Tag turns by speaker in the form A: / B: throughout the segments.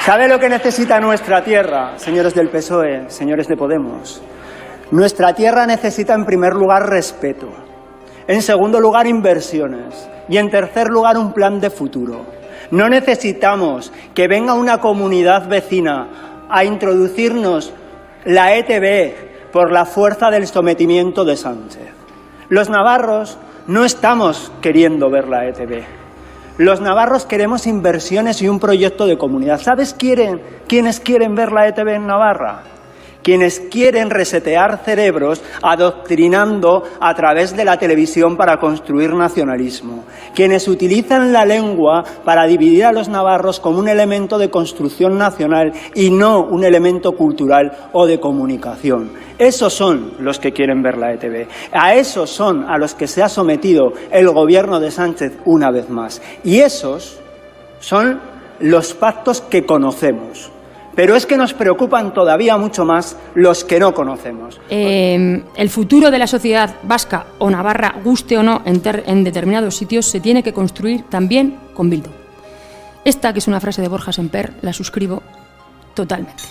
A: ¿Sabe lo que necesita nuestra tierra, señores del PSOE, señores de Podemos? Nuestra tierra necesita, en primer lugar, respeto. En segundo lugar, inversiones. Y en tercer lugar, un plan de futuro. No necesitamos que venga una comunidad vecina a introducirnos la ETB por la fuerza del sometimiento de Sánchez. Los navarros no estamos queriendo ver la ETB. Los navarros queremos inversiones y un proyecto de comunidad. ¿Sabes quiénes quieren ver la ETB en Navarra? Quienes quieren resetear cerebros adoctrinando a través de la televisión para construir nacionalismo. Quienes utilizan la lengua para dividir a los navarros como un elemento de construcción nacional y no un elemento cultural o de comunicación. Esos son los que quieren ver la ETB. A esos son a los que se ha sometido el gobierno de Sánchez una vez más. Y esos son los pactos que conocemos. Pero es que nos preocupan todavía mucho más los que no conocemos.
B: El futuro de la sociedad vasca o navarra, guste o no, en determinados sitios, se tiene que construir también con Bildu. Esta, que es una frase de Borja Semper, la suscribo totalmente.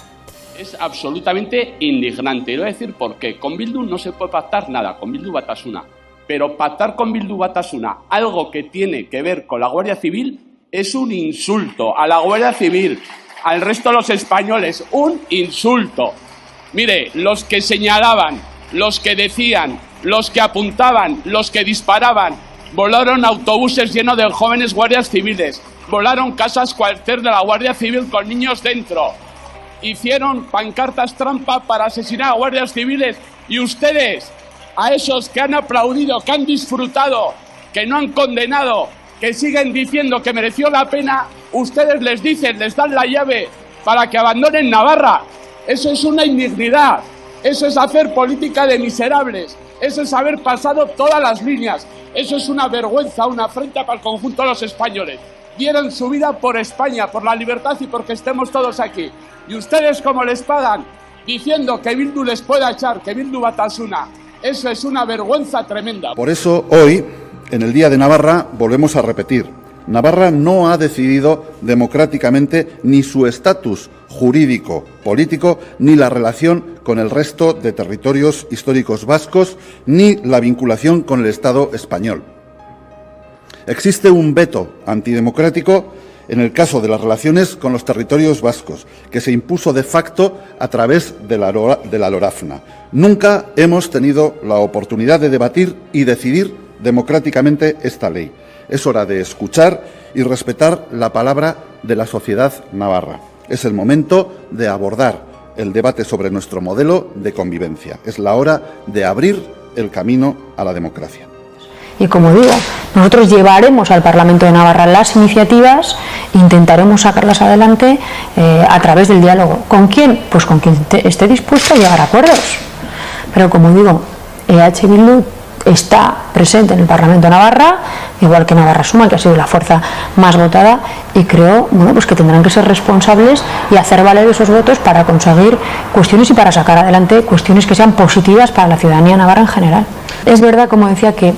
C: Es absolutamente indignante. Y voy a decir por qué. Con Bildu no se puede pactar nada, con Bildu Batasuna. Pero pactar con Bildu Batasuna algo que tiene que ver con la Guardia Civil es un insulto a la Guardia Civil, al resto de los españoles, un insulto. Mire, los que señalaban, los que decían, los que apuntaban, los que disparaban, volaron autobuses llenos de jóvenes guardias civiles, volaron casas cuartel de la Guardia Civil con niños dentro, hicieron pancartas trampa para asesinar a guardias civiles, y ustedes, a esos que han aplaudido, que han disfrutado, que no han condenado, que siguen diciendo que mereció la pena, ustedes les dicen, les dan la llave para que abandonen Navarra. Eso es una indignidad, eso es hacer política de miserables, eso es haber pasado todas las líneas, eso es una vergüenza, una afrenta para el conjunto de los españoles. Dieron su vida por España, por la libertad y porque estemos todos aquí. Y ustedes, como les pagan, diciendo que Bildu les pueda echar, que Bildu Batasuna, eso es una vergüenza tremenda.
D: Por eso hoy, en el Día de Navarra, volvemos a repetir: Navarra no ha decidido democráticamente ni su estatus jurídico político, ni la relación con el resto de territorios históricos vascos, ni la vinculación con el Estado español. Existe un veto antidemocrático en el caso de las relaciones con los territorios vascos, que se impuso de facto a través de la LORAFNA. Nunca hemos tenido la oportunidad de debatir y decidir democráticamente esta ley. Es hora de escuchar y respetar la palabra de la sociedad navarra. Es el momento de abordar el debate sobre nuestro modelo de convivencia. Es la hora de abrir el camino a la democracia.
E: Y como digo, nosotros llevaremos al Parlamento de Navarra las iniciativas, intentaremos sacarlas adelante a través del diálogo. ¿Con quién? Pues con quien esté dispuesto a llegar a acuerdos. Pero como digo, EH Bildu está presente en el Parlamento de Navarra, igual que Navarra Suma, que ha sido la fuerza más votada, y creo pues que tendrán que ser responsables y hacer valer esos votos para conseguir cuestiones y para sacar adelante cuestiones que sean positivas para la ciudadanía navarra en general. Es verdad, como decía, que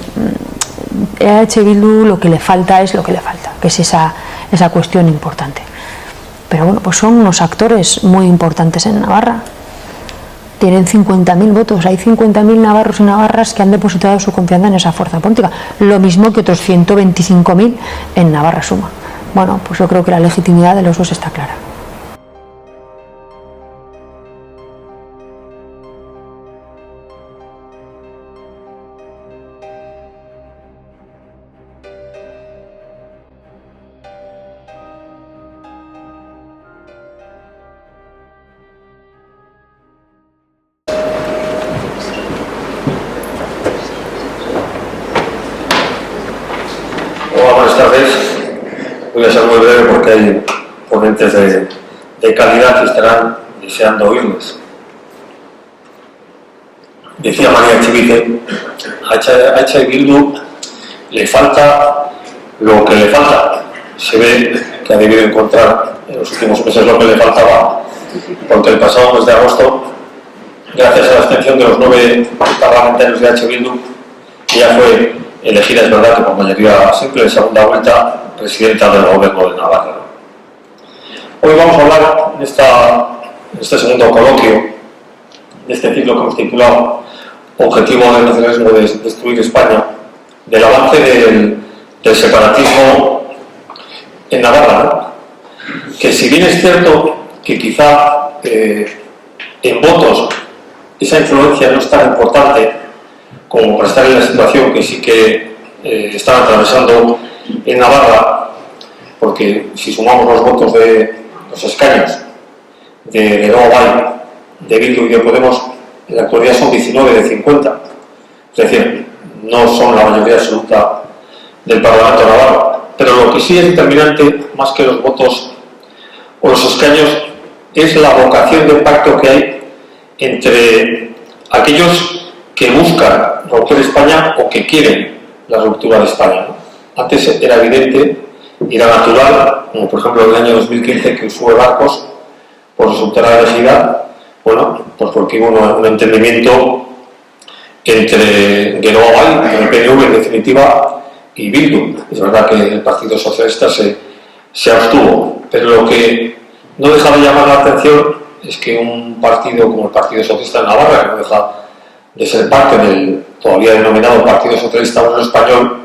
E: EH Bildu lo que le falta es lo que le falta, que es esa cuestión importante. Pero bueno, pues son unos actores muy importantes en Navarra. Tienen 50.000 votos, hay 50.000 navarros y navarras que han depositado su confianza en esa fuerza política, lo mismo que otros 125.000 en Navarra Suma. Bueno, pues yo creo que la legitimidad de los dos está clara.
F: Buenas tardes. Voy a ser muy breve porque hay ponentes de calidad que estarán deseando oírles. Decía María Echevite, a EH Bildu le falta lo que le falta. Se ve que ha debido encontrar en los últimos meses lo que le faltaba, porque el pasado mes de agosto, gracias a la abstención de los 9 parlamentarios de EH Bildu, ya fue elegida, es verdad que por mayoría simple en segunda vuelta, presidenta del Gobierno de Navarra. Hoy vamos a hablar en este segundo coloquio de este ciclo que hemos titulado Objetivo del nacionalismo de destruir España, del avance del separatismo en Navarra, ¿no? Que si bien es cierto que quizá en votos esa influencia no es tan importante como para estar en la situación que sí que están atravesando en Navarra, porque si sumamos los votos de los escaños de Nuevo Bay, de Bildu y de Podemos, en la actualidad son 19 de 50, es decir, no son la mayoría absoluta del Parlamento navarro. Pero lo que sí es determinante, más que los votos o los escaños, es la vocación de pacto que hay entre aquellos que buscan romper España o que quieren la ruptura de España, ¿no? Antes era evidente y era natural, como por ejemplo en el año 2015 que Uxue Barcos pues resultara elegida, bueno, pues porque hubo un entendimiento entre Geroa Bai, el PNV en definitiva, y Bildu. Es verdad que el Partido Socialista se abstuvo, pero lo que no deja de llamar la atención es que un partido como el Partido Socialista de Navarra, que no deja de ser parte del todavía denominado Partido Socialista Obrero Español,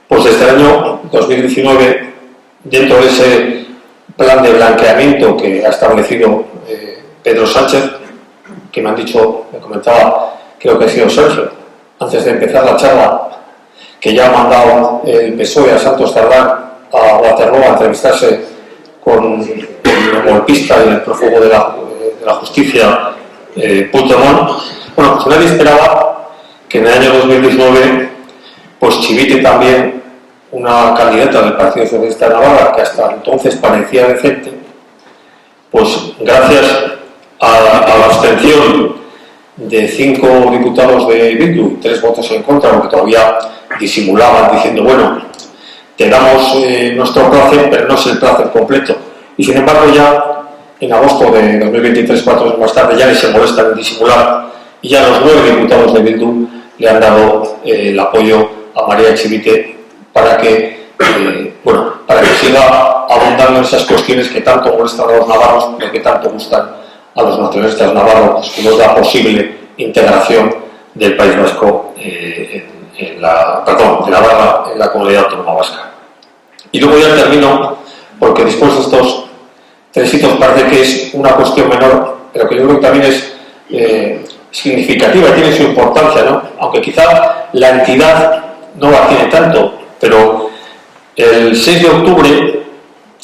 F: pues desde el año 2019, dentro de ese plan de blanqueamiento que ha establecido Pedro Sánchez, que me comentaba, creo que ha sido Sergio, antes de empezar la charla, que ya ha mandado el PSOE a Santos Tardán a Waterloo a entrevistarse con el golpista y el prófugo de la justicia, Puigdemont. Bueno, pues nadie esperaba que en el año 2019 pues chivite también una candidata del Partido Socialista de Navarra, que hasta entonces parecía decente, pues gracias a la abstención de 5 diputados de Bildu y 3 votos en contra, porque todavía disimulaban diciendo, bueno, te damos nuestro placer, pero no es el placer completo. Y sin embargo ya en agosto de 2023, 4 años más tarde, ya ni se molestan en disimular, y ya los 9 diputados de Bildu le han dado el apoyo a María Chivite para que siga abundando en esas cuestiones que tanto molestan a los navarros, pero que tanto gustan a los nacionalistas navarros, que nos da posible integración del País Vasco de Navarra en la comunidad autónoma vasca. Y luego ya termino, porque después de estos 3 hitos parece que es una cuestión menor, pero que yo creo que también es significativa y tiene su importancia, ¿no? Aunque quizá la entidad no la tiene tanto, pero el 6 de octubre,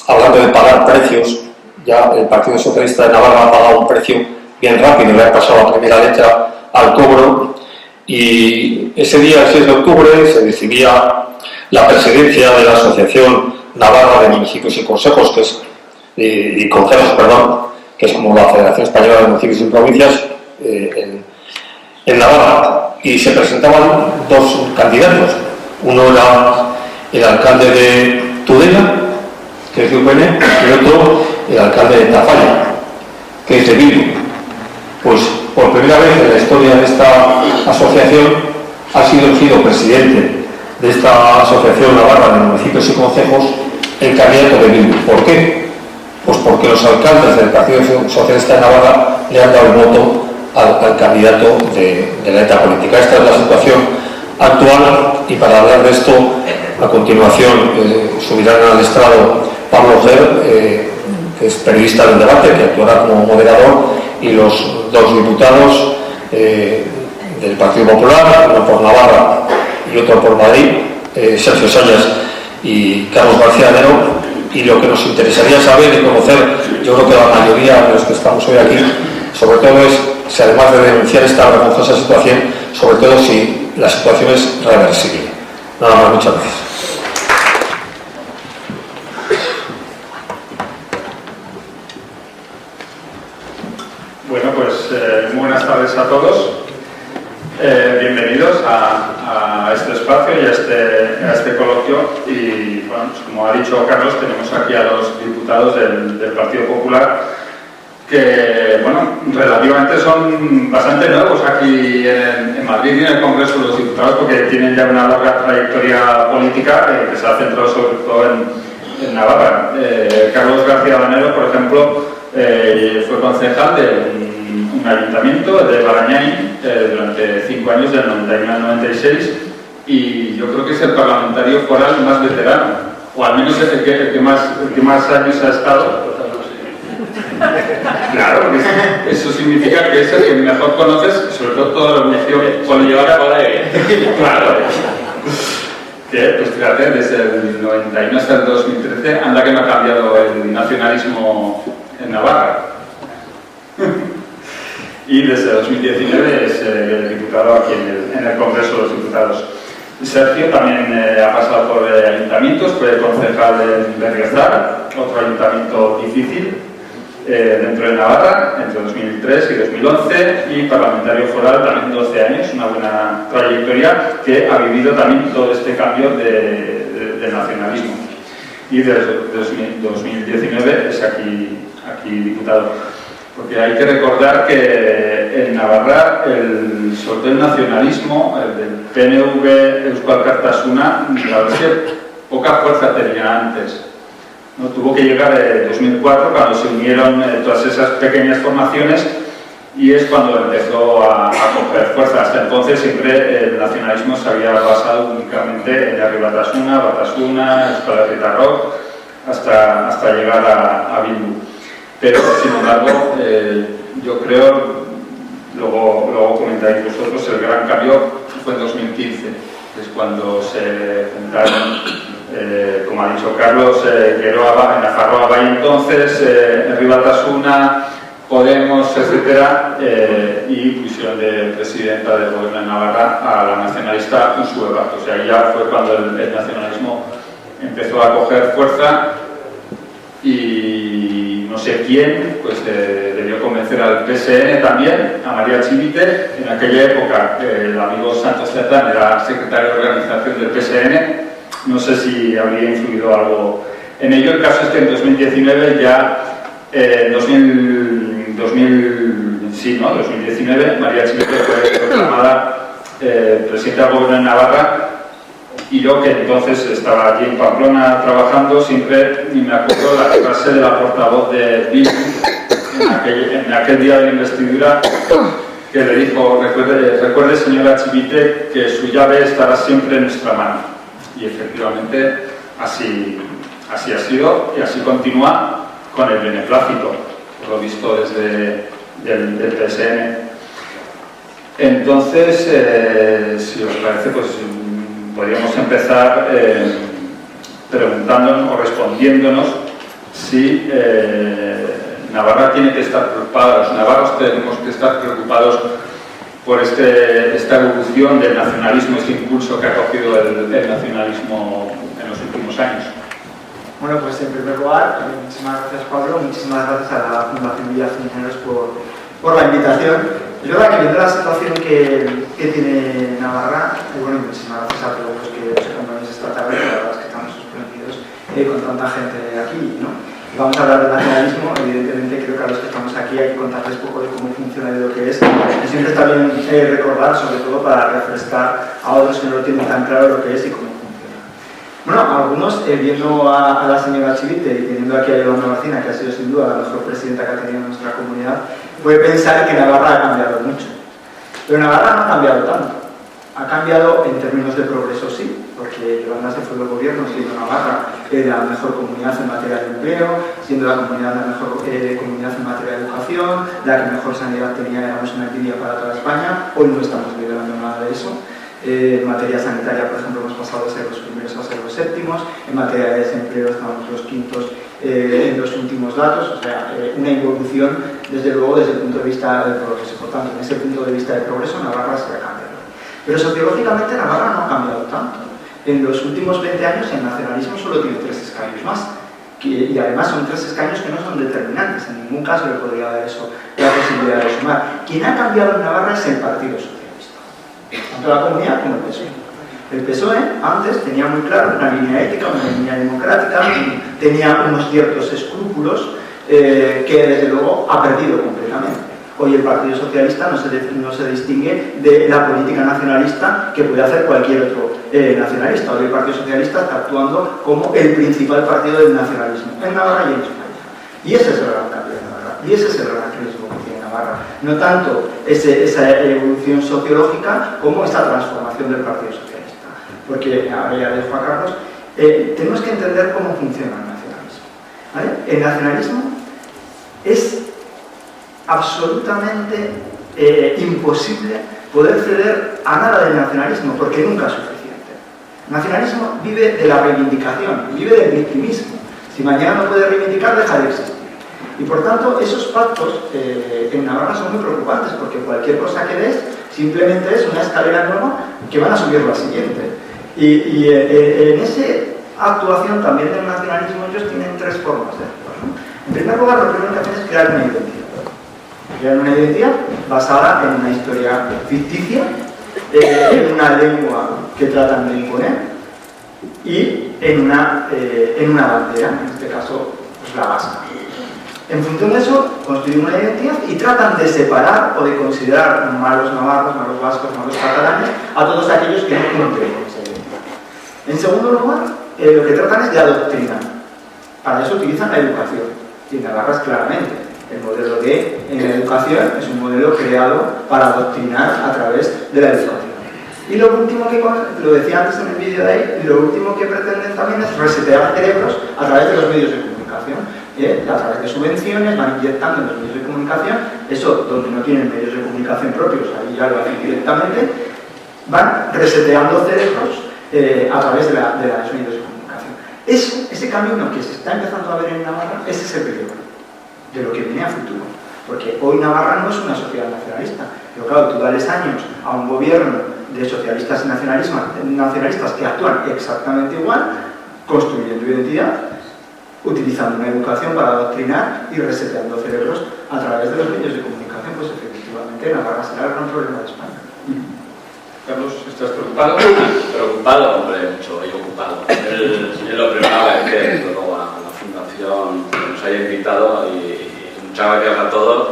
F: hablando de pagar precios, ya el Partido Socialista de Navarra ha pagado un precio bien rápido, le ha pasado la primera letra al cobro, y ese día, el 6 de octubre, se decidía la presidencia de la Asociación Navarra de Municipios y Consejos, que es que es como la Federación Española de Municipios y Provincias en Navarra, y se presentaban 2 candidatos. Uno era el alcalde de Tudela, que es de UPN, y otro el alcalde de Tafalla, que es de Bildu. Pues por primera vez en la historia de esta asociación ha sido elegido presidente de esta Asociación Navarra de Municipios y Concejos el candidato de Bildu. ¿Por qué? Pues porque los alcaldes del Partido Socialista de Navarra le han dado el voto al candidato de la ETA política. Esta es la situación actual, y para hablar de esto, a continuación subirán al estrado Pablo Ger, que es periodista del debate, que actuará como moderador, y los 2 diputados del Partido Popular, uno por Navarra y otro por Madrid, Sergio Sayas y Carlos García Nero. Y lo que nos interesaría saber y conocer, yo creo que la mayoría de los que estamos hoy aquí, sobre todo es si, además de denunciar esta vergonzosa situación, sobre todo si la situación es reversible. Nada más, muchas gracias.
G: Bueno, pues buenas tardes a todos. Bienvenidos a este espacio y a este coloquio. Y bueno, pues como ha dicho Carlos, tenemos aquí a los diputados del Partido Popular, que bueno, relativamente son bastante nuevos aquí en Madrid y en el Congreso de los Diputados, porque tienen ya una larga trayectoria política que se ha centrado sobre todo en Navarra. Carlos García Danero, por ejemplo, fue concejal de un ayuntamiento de Barañáin durante 5 años, del 91 al 96, y yo creo que es el parlamentario foral más veterano, o al menos el que más años ha estado. Claro, porque eso significa que es el que mejor conoces, sobre todo toda la evolución política. Claro. Que, pues fíjate, desde el 91 hasta el 2013, anda que no ha cambiado el nacionalismo en Navarra. Y desde 2019 es diputado aquí en el Congreso de los Diputados. Sergio también ha pasado por ayuntamientos, fue concejal en Berguezar, otro ayuntamiento difícil dentro de Navarra, entre 2003 y 2011, y parlamentario foral también 12 años, una buena trayectoria que ha vivido también todo este cambio de nacionalismo. Y desde 2019 es aquí diputado. Porque hay que recordar que en Navarra sobre todo el nacionalismo, el del PNV, Euskal Kartasuna, la verdad es que poca fuerza tenía antes. ¿No? Tuvo que llegar en 2004, cuando se unieron todas esas pequeñas formaciones, y es cuando empezó a coger fuerza. Hasta entonces siempre el nacionalismo se había basado únicamente en Herri Batasuna, Euskal Herria Rock, hasta llegar a Bildu. Pero, sin embargo, yo creo, luego comentáis vosotros, el gran cambio fue en 2015, que es cuando se juntaron, como ha dicho Carlos, Geroa, Nafarroa Bay entonces, Herri Batasuna, Podemos, etcétera, y pusieron de presidenta del gobierno de Navarra a la nacionalista Uxue Bat. O sea, ya fue cuando el nacionalismo empezó a coger fuerza, y no sé quién pues debió convencer al PSN también, a María Chivite. En aquella época el amigo Santos Cerdán era secretario de organización del PSN, no sé si habría influido algo en ello. El caso es que en 2019 ya, 2019, María Chivite fue proclamada presidenta del gobierno de Navarra. Y yo, que entonces estaba allí en Pamplona trabajando, siempre me acuerdo la frase de la portavoz de Bildu en aquel día de la investidura, que le dijo: recuerde señora Chivite que su llave estará siempre en nuestra mano. Y efectivamente así ha sido, y así continúa, con el beneplácito, por lo visto desde del PSN. Entonces, si os parece, pues podríamos empezar preguntándonos o respondiéndonos si Navarra tiene que estar preocupada, los navarros tenemos que estar preocupados por esta evolución del nacionalismo, este impulso que ha cogido el nacionalismo en los últimos años.
H: Bueno, pues en primer lugar, muchísimas gracias Pablo, muchísimas gracias a la Fundación Villas Ingenieros por la invitación. Es verdad que viendo la situación que tiene Navarra, y bueno, muchísimas gracias a todos los que os acompañáis esta tarde, la verdad es que estamos sorprendidos con tanta gente aquí, ¿no? Y vamos a hablar del nacionalismo. Evidentemente creo que a los que estamos aquí hay que contarles un poco de cómo funciona y de lo que es, y siempre está bien recordar, sobre todo para refrescar a otros que no lo tienen tan claro lo que es y cómo funciona. Bueno, algunos, viendo a la señora Chivite y teniendo aquí a Yolanda Barcina, que ha sido sin duda la mejor presidenta que ha tenido nuestra comunidad, puede pensar que Navarra ha cambiado mucho. Pero Navarra no ha cambiado tanto. Ha cambiado en términos de progreso, sí, porque Yolanda se fue del gobierno siendo Navarra la mejor comunidad en materia de empleo, siendo la comunidad la mejor comunidad en materia de educación, la que mejor sanidad tenía, éramos una envidia para toda España. Hoy no estamos liderando nada de eso. En materia sanitaria, por ejemplo, hemos pasado de ser los primeros a ser los séptimos. En materia de desempleo estamos los quintos en los últimos datos. O sea, una evolución, desde luego, desde el punto de vista del progreso. Por tanto, en ese punto de vista del progreso, Navarra se ha cambiado. Pero sociológicamente Navarra no ha cambiado tanto. En los últimos 20 años el nacionalismo solo tiene 3 escaños más. Y además son 3 escaños que no son determinantes. En ningún caso le podría dar eso la posibilidad de sumar. Quien ha cambiado en Navarra es el Partido Socialista. Tanto la comunidad como el PSOE. El PSOE antes tenía muy claro una línea ética, una línea democrática, tenía unos ciertos escrúpulos que desde luego ha perdido completamente. Hoy el Partido Socialista no se distingue de la política nacionalista que puede hacer cualquier otro nacionalista. Hoy el Partido Socialista está actuando como el principal partido del nacionalismo en Navarra y en España. Y ese es el gran cambio de Navarra, y ese es el gran riesgo que tiene Navarra. No tanto esa evolución sociológica como esa transformación del Partido Socialista. Porque, ahora ya dejo a Carlos, tenemos que entender cómo funciona el nacionalismo. ¿Vale? El nacionalismo es absolutamente imposible poder ceder a nada del nacionalismo, porque nunca es suficiente. El nacionalismo vive de la reivindicación, vive del victimismo. Si mañana no puede reivindicar, deja de existir. Y por tanto, esos pactos en Navarra son muy preocupantes, porque cualquier cosa que des simplemente es una escalera nueva que van a subir la siguiente. Y en esa actuación también del nacionalismo ellos tienen tres formas de actuar, ¿no? En primer lugar, lo primero que hacen es crear una identidad. Crear una identidad basada en una historia ficticia, en una lengua que tratan de imponer y en una bandera, en este caso pues la vasca. En función de eso, construyen una identidad y tratan de separar o de considerar malos navarros, malos vascos, malos catalanes a todos aquellos que no cumplen con esa identidad. En segundo lugar, lo que tratan es de adoctrinar. Para eso utilizan la educación. Y en Navarra es claramente. El modelo de educación es un modelo creado para adoctrinar a través de la educación. Y lo último que, lo decía antes en el vídeo de ahí, lo último que pretenden también es resetear cerebros a través de los medios de comunicación. A través de subvenciones van inyectando en los medios de comunicación, eso donde no tienen medios de comunicación propios, ahí ya lo hacen directamente, van reseteando cerebros a través de los medios de comunicación. Ese camino que se está empezando a ver en Navarra, ese es el peligro de lo que viene a futuro. Porque hoy Navarra no es una sociedad nacionalista. Pero claro, tú dales años a un gobierno de socialistas y nacionalistas que actúan exactamente igual, construyendo identidad, utilizando una educación para adoctrinar y reseteando cerebros a través de los medios de comunicación, pues efectivamente Navarra será el gran problema de España.
G: Carlos, ¿estás preocupado?
C: Preocupado, hombre, mucho, y ocupado. Yo lo primero agradecer luego a la Fundación que nos haya invitado y muchas gracias a todos,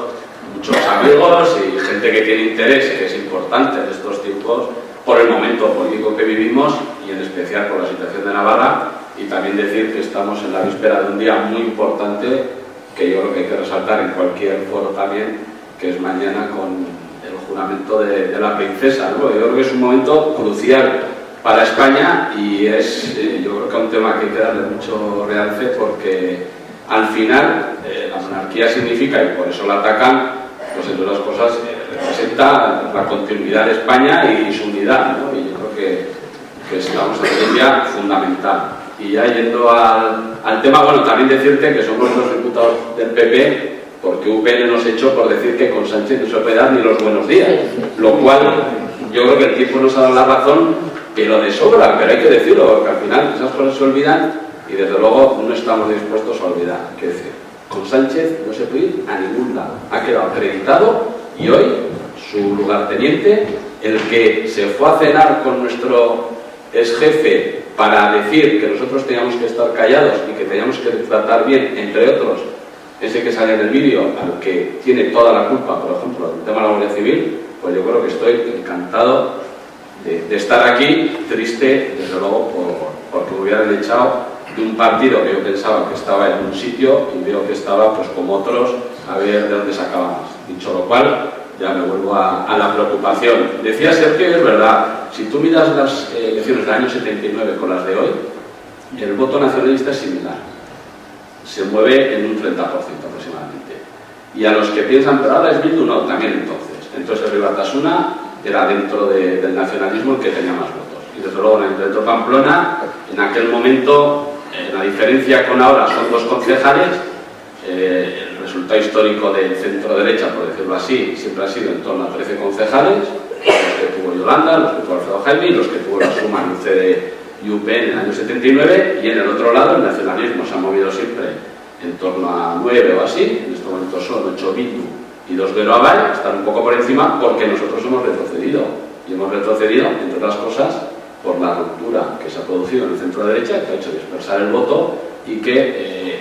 C: muchos amigos y gente que tiene interés, que es importante en estos tiempos, por el momento político que vivimos y en especial por la situación de Navarra. Y también decir que estamos en la víspera de un día muy importante que yo creo que hay que resaltar en cualquier foro también, que es mañana con el juramento de la princesa, ¿no? Yo creo que es un momento crucial para España y es yo creo que un tema que hay que darle mucho realce porque al final la monarquía significa, y por eso la atacan, pues entre otras cosas representa la continuidad de España y su unidad, ¿no? Y yo creo que estamos en un día fundamental. Y ya yendo al tema, bueno, también decirte que somos los diputados del PP, porque UPN nos echó por decir que con Sánchez no se puede dar ni los buenos días, lo cual yo creo que el tiempo nos ha dado la razón, pero de sobra, pero hay que decirlo, porque al final esas cosas se olvidan y desde luego no estamos dispuestos a olvidar. Quiero decir, con Sánchez no se puede ir a ningún lado, ha quedado acreditado y hoy su lugarteniente, el que se fue a cenar con nuestro exjefe para decir que nosotros teníamos que estar callados y que teníamos que tratar bien, entre otros, ese que sale en el vídeo, al que tiene toda la culpa, por ejemplo, del tema de la Guardia Civil, pues yo creo que estoy encantado de estar aquí, triste, desde luego, porque me hubieran echado de un partido que yo pensaba que estaba en un sitio y veo que estaba, pues como otros, a ver de dónde sacábamos. Dicho lo cual, ya me vuelvo a la preocupación. Decía Sergio, y es verdad, si tú miras las elecciones del año 79 con las de hoy, el voto nacionalista es similar. Se mueve en un 30% aproximadamente. Y a los que piensan, pero ahora es Bildu, no, también entonces. Entonces el Río Batasuna era dentro del nacionalismo el que tenía más votos. Y desde luego en el Ayuntamiento de Pamplona, en aquel momento, la diferencia con ahora son 2 concejales. El resultado histórico del centro derecha, por decirlo así, siempre ha sido en torno a 13 concejales, los que tuvo Yolanda, los que tuvo Alfredo Jaime y los que tuvo la suma en UCD y UPN en el año 79, y en el otro lado el nacionalismo se ha movido siempre en torno a 9 o así, en este momento son 8 Bildu y 2 Geroabay, están un poco por encima porque nosotros hemos retrocedido, y hemos retrocedido, entre otras cosas, por la ruptura que se ha producido en el centro derecha, que ha hecho dispersar el voto y que,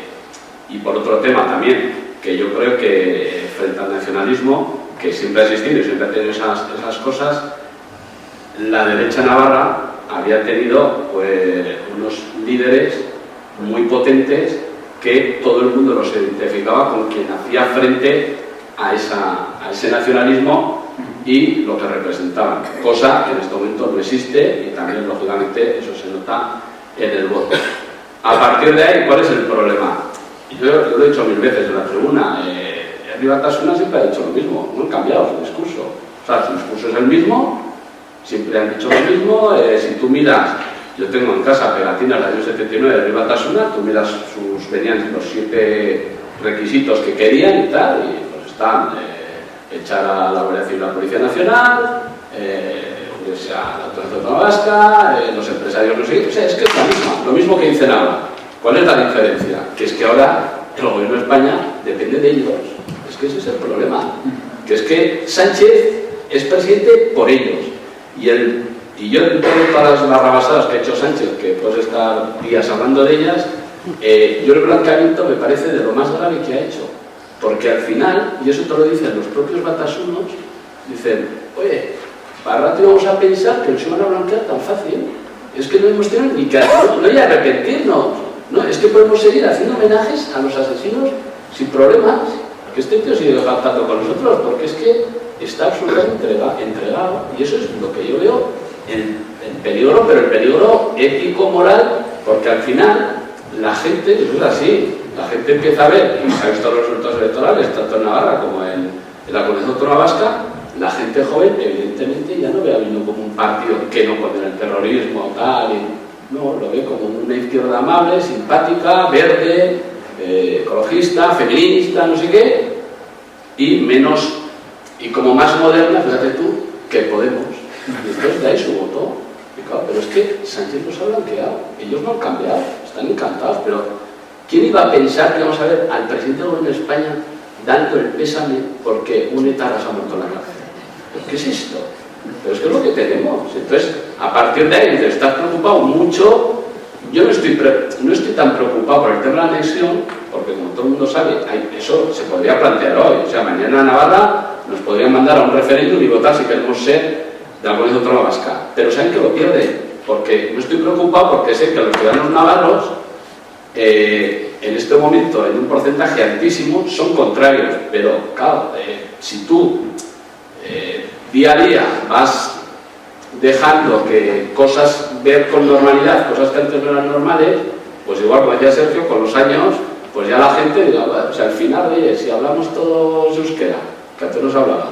C: y por otro tema también, que yo creo que frente al nacionalismo, que siempre ha existido y siempre ha tenido esas cosas, la derecha navarra había tenido pues, unos líderes muy potentes que todo el mundo los identificaba con quien hacía frente a ese nacionalismo y lo que representaban, cosa que en este momento no existe y también, lógicamente, eso se nota en el voto. A partir de ahí, ¿cuál es el problema? Yo lo he dicho 1000 veces en la tribuna, Herri Batasuna siempre ha dicho lo mismo, no han cambiado su discurso. O sea, su discurso es el mismo, siempre han dicho lo mismo. Si tú miras, yo tengo en casa pegatinas del año 79 de Herri Batasuna, tú miras venían los 7 requisitos que querían y tal, y pues están echar a la Guardia Civil y la Policía Nacional, unirse a la Autoridad Autónoma Vasca, los empresarios no sé qué. O sea, es que es lo mismo que dicen ahora. ¿Cuál es la diferencia? Que es que ahora el gobierno de España depende de ellos. Es que ese es el problema. Que es que Sánchez es presidente por ellos. Y yo en todas las barrabasadas que ha hecho Sánchez, que puedes estar días hablando de ellas, yo el blanqueamiento me parece de lo más grave que ha hecho. Porque al final, y eso te lo dicen los propios batasunos, dicen, oye, para rato íbamos a pensar que nos iban a blanquear tan fácil. Es que no hemos tenido ni que no hay arrepentirnos. No, es que podemos seguir haciendo homenajes a los asesinos sin problemas. Que este tío sigue faltando con nosotros, porque es que está absolutamente entregado. Y eso es lo que yo veo en peligro, pero el peligro ético, moral, porque al final la gente, es así, la gente empieza a ver, y se han visto los resultados electorales, tanto en Navarra como en la Comunidad Autónoma Vasca, la gente joven, evidentemente, ya no ve a Bildu como un partido que no condena el terrorismo, tal, no, lo ve como una izquierda amable, simpática, verde, ecologista, feminista, no sé qué, y menos, y como más moderna, fíjate tú, que Podemos. Y entonces de ahí su voto. Y claro, pero es que Sánchez los ha blanqueado, ellos no han cambiado, están encantados, pero ¿quién iba a pensar que vamos a ver al presidente del gobierno de España dando el pésame porque un etarra se ha muerto en la cárcel? ¿Pero qué es esto? Pero es que es lo que tenemos. Entonces, a partir de ahí, dices, estás preocupado mucho. Yo no estoy tan preocupado por el tema de la anexión, porque como todo el mundo sabe, eso se podría plantear hoy. O sea, mañana en Navarra nos podrían mandar a un referéndum y votar si queremos ser de la Comunidad Autónoma Vasca. Pero saben que lo pierden, porque no estoy preocupado porque sé que los ciudadanos navarros, en este momento, en un porcentaje altísimo, son contrarios. Pero, claro, si tú día a día vas dejando que cosas ver con normalidad, cosas que antes no eran normales, pues igual, como decía Sergio, con los años, pues ya la gente diga, bueno, o sea, al final, oye, si hablamos todos euskera, que antes no se hablaba,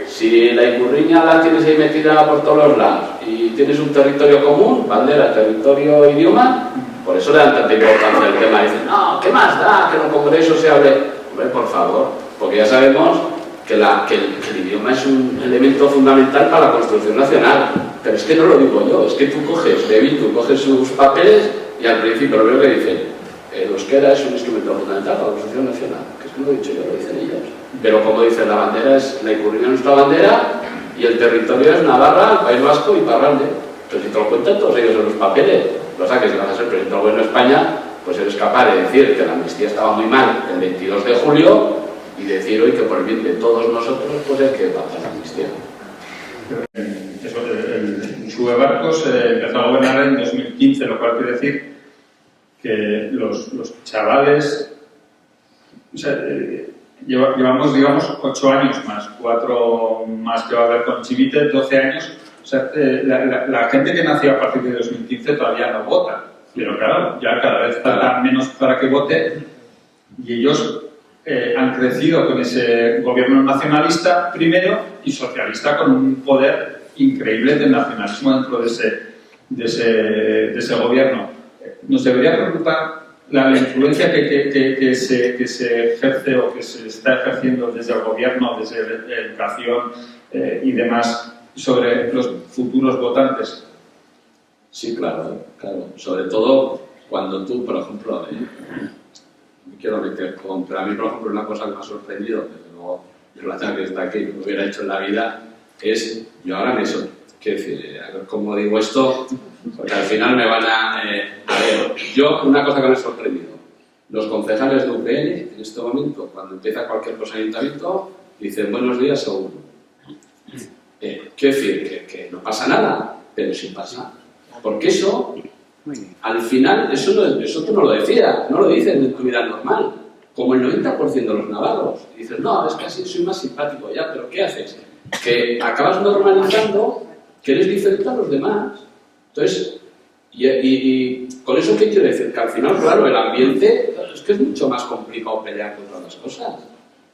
C: si la Icurriña la tienes ahí metida por todos los lados y tienes un territorio común, bandera, territorio, idioma, por eso le dan tanta importancia al tema. Dicen, no, ¿qué más da que en el Congreso se hable? Hombre, por favor, porque ya sabemos que el idioma es un elemento fundamental para la construcción nacional. Pero es que no lo digo yo, es que tú coges de Bildu, coges sus papeles y al principio lo primero que dicen, el euskera es un instrumento fundamental para la construcción nacional. Que es que no lo he dicho yo, lo dicen ellos. Pero como dicen, la bandera es la Icurriña, nuestra bandera, y el territorio es Navarra, el País Vasco y Iparralde. Entonces, si te lo cuentan todos ellos en los papeles, lo sabes que si vas a ser presidente del gobierno de España, pues eres capaz de decir que la amnistía estaba muy mal el 22 de julio y decir hoy que por el bien de todos nosotros, pues hay que pasar la amnistía.
G: El Sube Barcos empezó a gobernar en 2015, lo cual quiere decir que los chavales, o sea, llevamos, digamos, 8 años más, 4 más que va a haber con Chivite, 12 años. O sea, la gente que nació a partir de 2015 todavía no vota, pero claro, ya cada vez falta menos para que vote y ellos han crecido con ese gobierno nacionalista primero y socialista con un poder increíble del nacionalismo dentro de ese gobierno. Nos debería preocupar la influencia que se ejerce o que se está ejerciendo desde el gobierno, desde la educación y demás sobre los futuros votantes.
C: Sí, claro, claro. Sobre todo cuando tú, por ejemplo, me quiero meter con... Pero a mí, por ejemplo, una cosa que me ha sorprendido, que luego la que está aquí, que me hubiera hecho en la vida, es, yo ahora me quiero decir, a ver cómo digo esto, porque al final me van a ver, yo, una cosa que me ha sorprendido, los concejales de UPN, en este momento, cuando empieza cualquier cosa en ayuntamiento, dicen buenos días seguro. Quiero decir que no pasa nada, pero sí pasa. Porque eso, al final, eso tú no lo decías, no lo dices en tu vida normal. Como el 90% de los navarros. Y dices, no, es que así soy más simpático ya, pero ¿qué haces? Que acabas normalizando que eres diferente a los demás. Entonces, y con eso, ¿qué quiero decir? Que al final, claro, el ambiente es que es mucho más complicado pelear contra las cosas.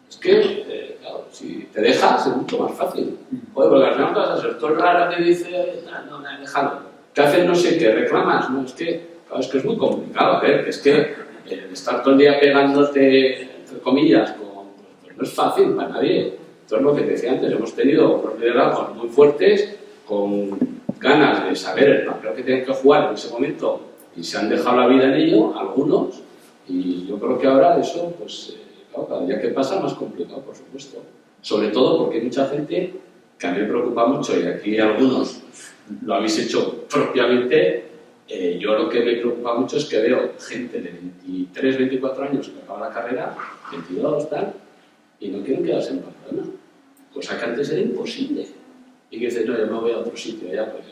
C: Es que, claro, si te dejas es mucho más fácil. Joder, porque al final vas a ser todo raro que dice, no, déjalo. ¿Qué haces? No sé qué, reclamas. No, es que, claro, es muy complicado, que es que estar todo el día pegándote, entre comillas, pues no es fácil para nadie. Entonces, lo que te decía antes, hemos tenido unos liderazgos muy fuertes, con ganas de saber el papel que tienen que jugar en ese momento, y se han dejado la vida en ello, algunos, y yo creo que ahora eso, pues, claro, cada día que pasa más complicado, por supuesto. Sobre todo porque hay mucha gente que a mí me preocupa mucho, y aquí algunos lo habéis hecho propiamente. Yo lo que me preocupa mucho es que veo gente de 23, 24 años que acaba la carrera, 22, tal, y no quieren quedarse en Pamplona, cosa que antes era imposible. Y que dices, no, yo me voy a otro sitio ya, pues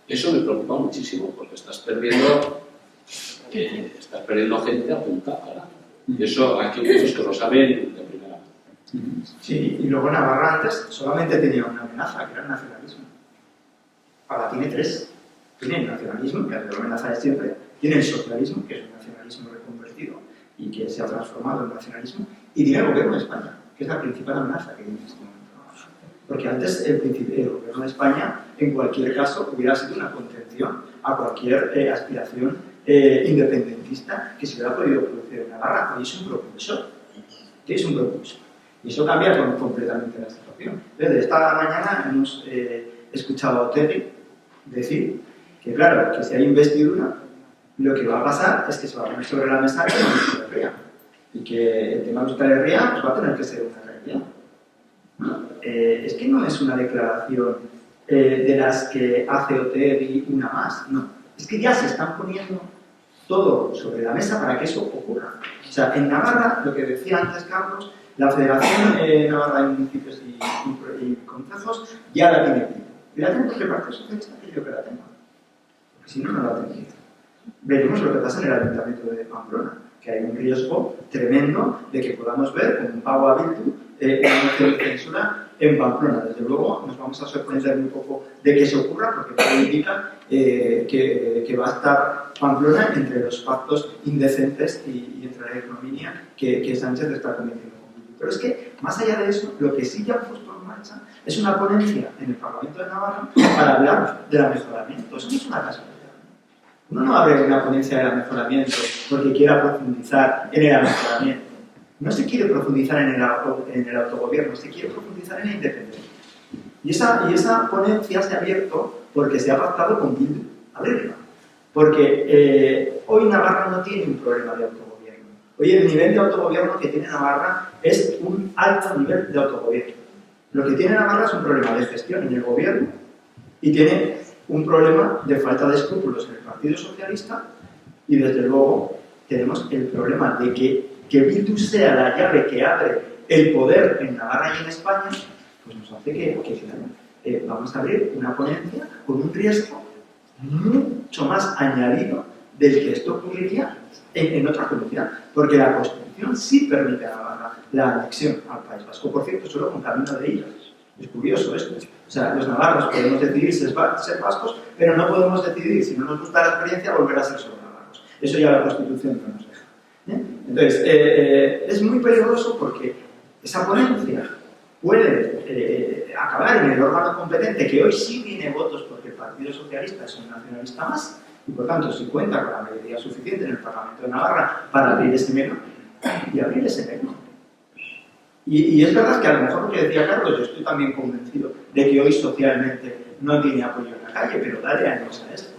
C: eso me preocupa muchísimo, porque estás perdiendo gente apuntada. Y eso aquí hay muchos que lo saben de primera mano.
H: Sí, y luego Navarra antes solamente tenía una amenaza, que era el nacionalismo. Ahora tiene tres. Tiene el nacionalismo, que es la amenaza de siempre, tiene el socialismo, que es un nacionalismo reconvertido y que se ha transformado en nacionalismo, y tiene el gobierno de España, que es la principal amenaza que tiene en este momento. Porque antes el gobierno de España, en cualquier caso, hubiera sido una contención a cualquier aspiración independentista que se hubiera podido producir en Navarra. Hoy es un propulsor. Es un propulsor. Y eso cambia completamente la situación. Desde esta mañana hemos escuchado a Otegi decir que, claro, que si hay investidura, lo que va a pasar es que se va a poner sobre la mesa el tema de Euskal Herria. Y que el tema de Euskal Herria pues, va a tener que ser una realidad. Es que no es una declaración de las que hace Otegi una más, no. Es que ya se están poniendo todo sobre la mesa para que eso ocurra. O sea, en Navarra, lo que decía antes Carlos, la Federación Navarra de Municipios y Concejos ya la tiene. Y la tiene porque el Partido Socialista quiere que la tenga. Porque si no, no la tendría. Veremos lo que pasa en el Ayuntamiento de Pamplona, que hay un riesgo tremendo de que podamos ver con un pago a Bildu una moción de censura en Pamplona. Desde luego nos vamos a sorprender un poco de que eso ocurra, porque todo indica que va a estar Pamplona entre los pactos indecentes y entre la ignominia que Sánchez está cometiendo con Bildu. Pero es que, más allá de eso, lo que sí ya han puesto en marcha es una ponencia en el Parlamento de Navarra para hablar del mejoramiento. Eso no es una casualidad. Uno no abre una ponencia del mejoramiento porque quiera profundizar en el mejoramiento. No se quiere profundizar en el autogobierno, se quiere profundizar en la independencia. Y esa ponencia se ha abierto porque se ha pactado con Bildu, abrirla. Porque hoy Navarra no tiene un problema de autogobierno. Hoy el nivel de autogobierno que tiene Navarra es un alto nivel de autogobierno. Lo que tiene Navarra es un problema de gestión en el gobierno y tiene un problema de falta de escrúpulos en el Partido Socialista, y desde luego tenemos el problema de que Bildu sea la llave que abre el poder en Navarra y en España, pues nos hace que vamos a abrir una ponencia con un riesgo mucho más añadido del que esto ocurriría en otra comunidad, porque la Constitución sí permite a Navarra la anexión al País Vasco, por cierto, solo con camino de islas. Es curioso esto. O sea, los navarros podemos decidir ser vascos, pero no podemos decidir, si no nos gusta la experiencia, volver a ser solo navarros. Eso ya la Constitución no nos deja. Entonces, es muy peligroso porque esa ponencia puede acabar en el órgano competente, que hoy sí tiene votos porque el Partido Socialista es un nacionalista más, y por tanto, si cuenta con la mayoría suficiente en el Parlamento de Navarra para abrir ese menú, y abrir ese menú. Y es verdad que a lo mejor lo que decía Carlos, yo estoy también convencido de que hoy socialmente no tiene apoyo en la calle, pero dale años a esto.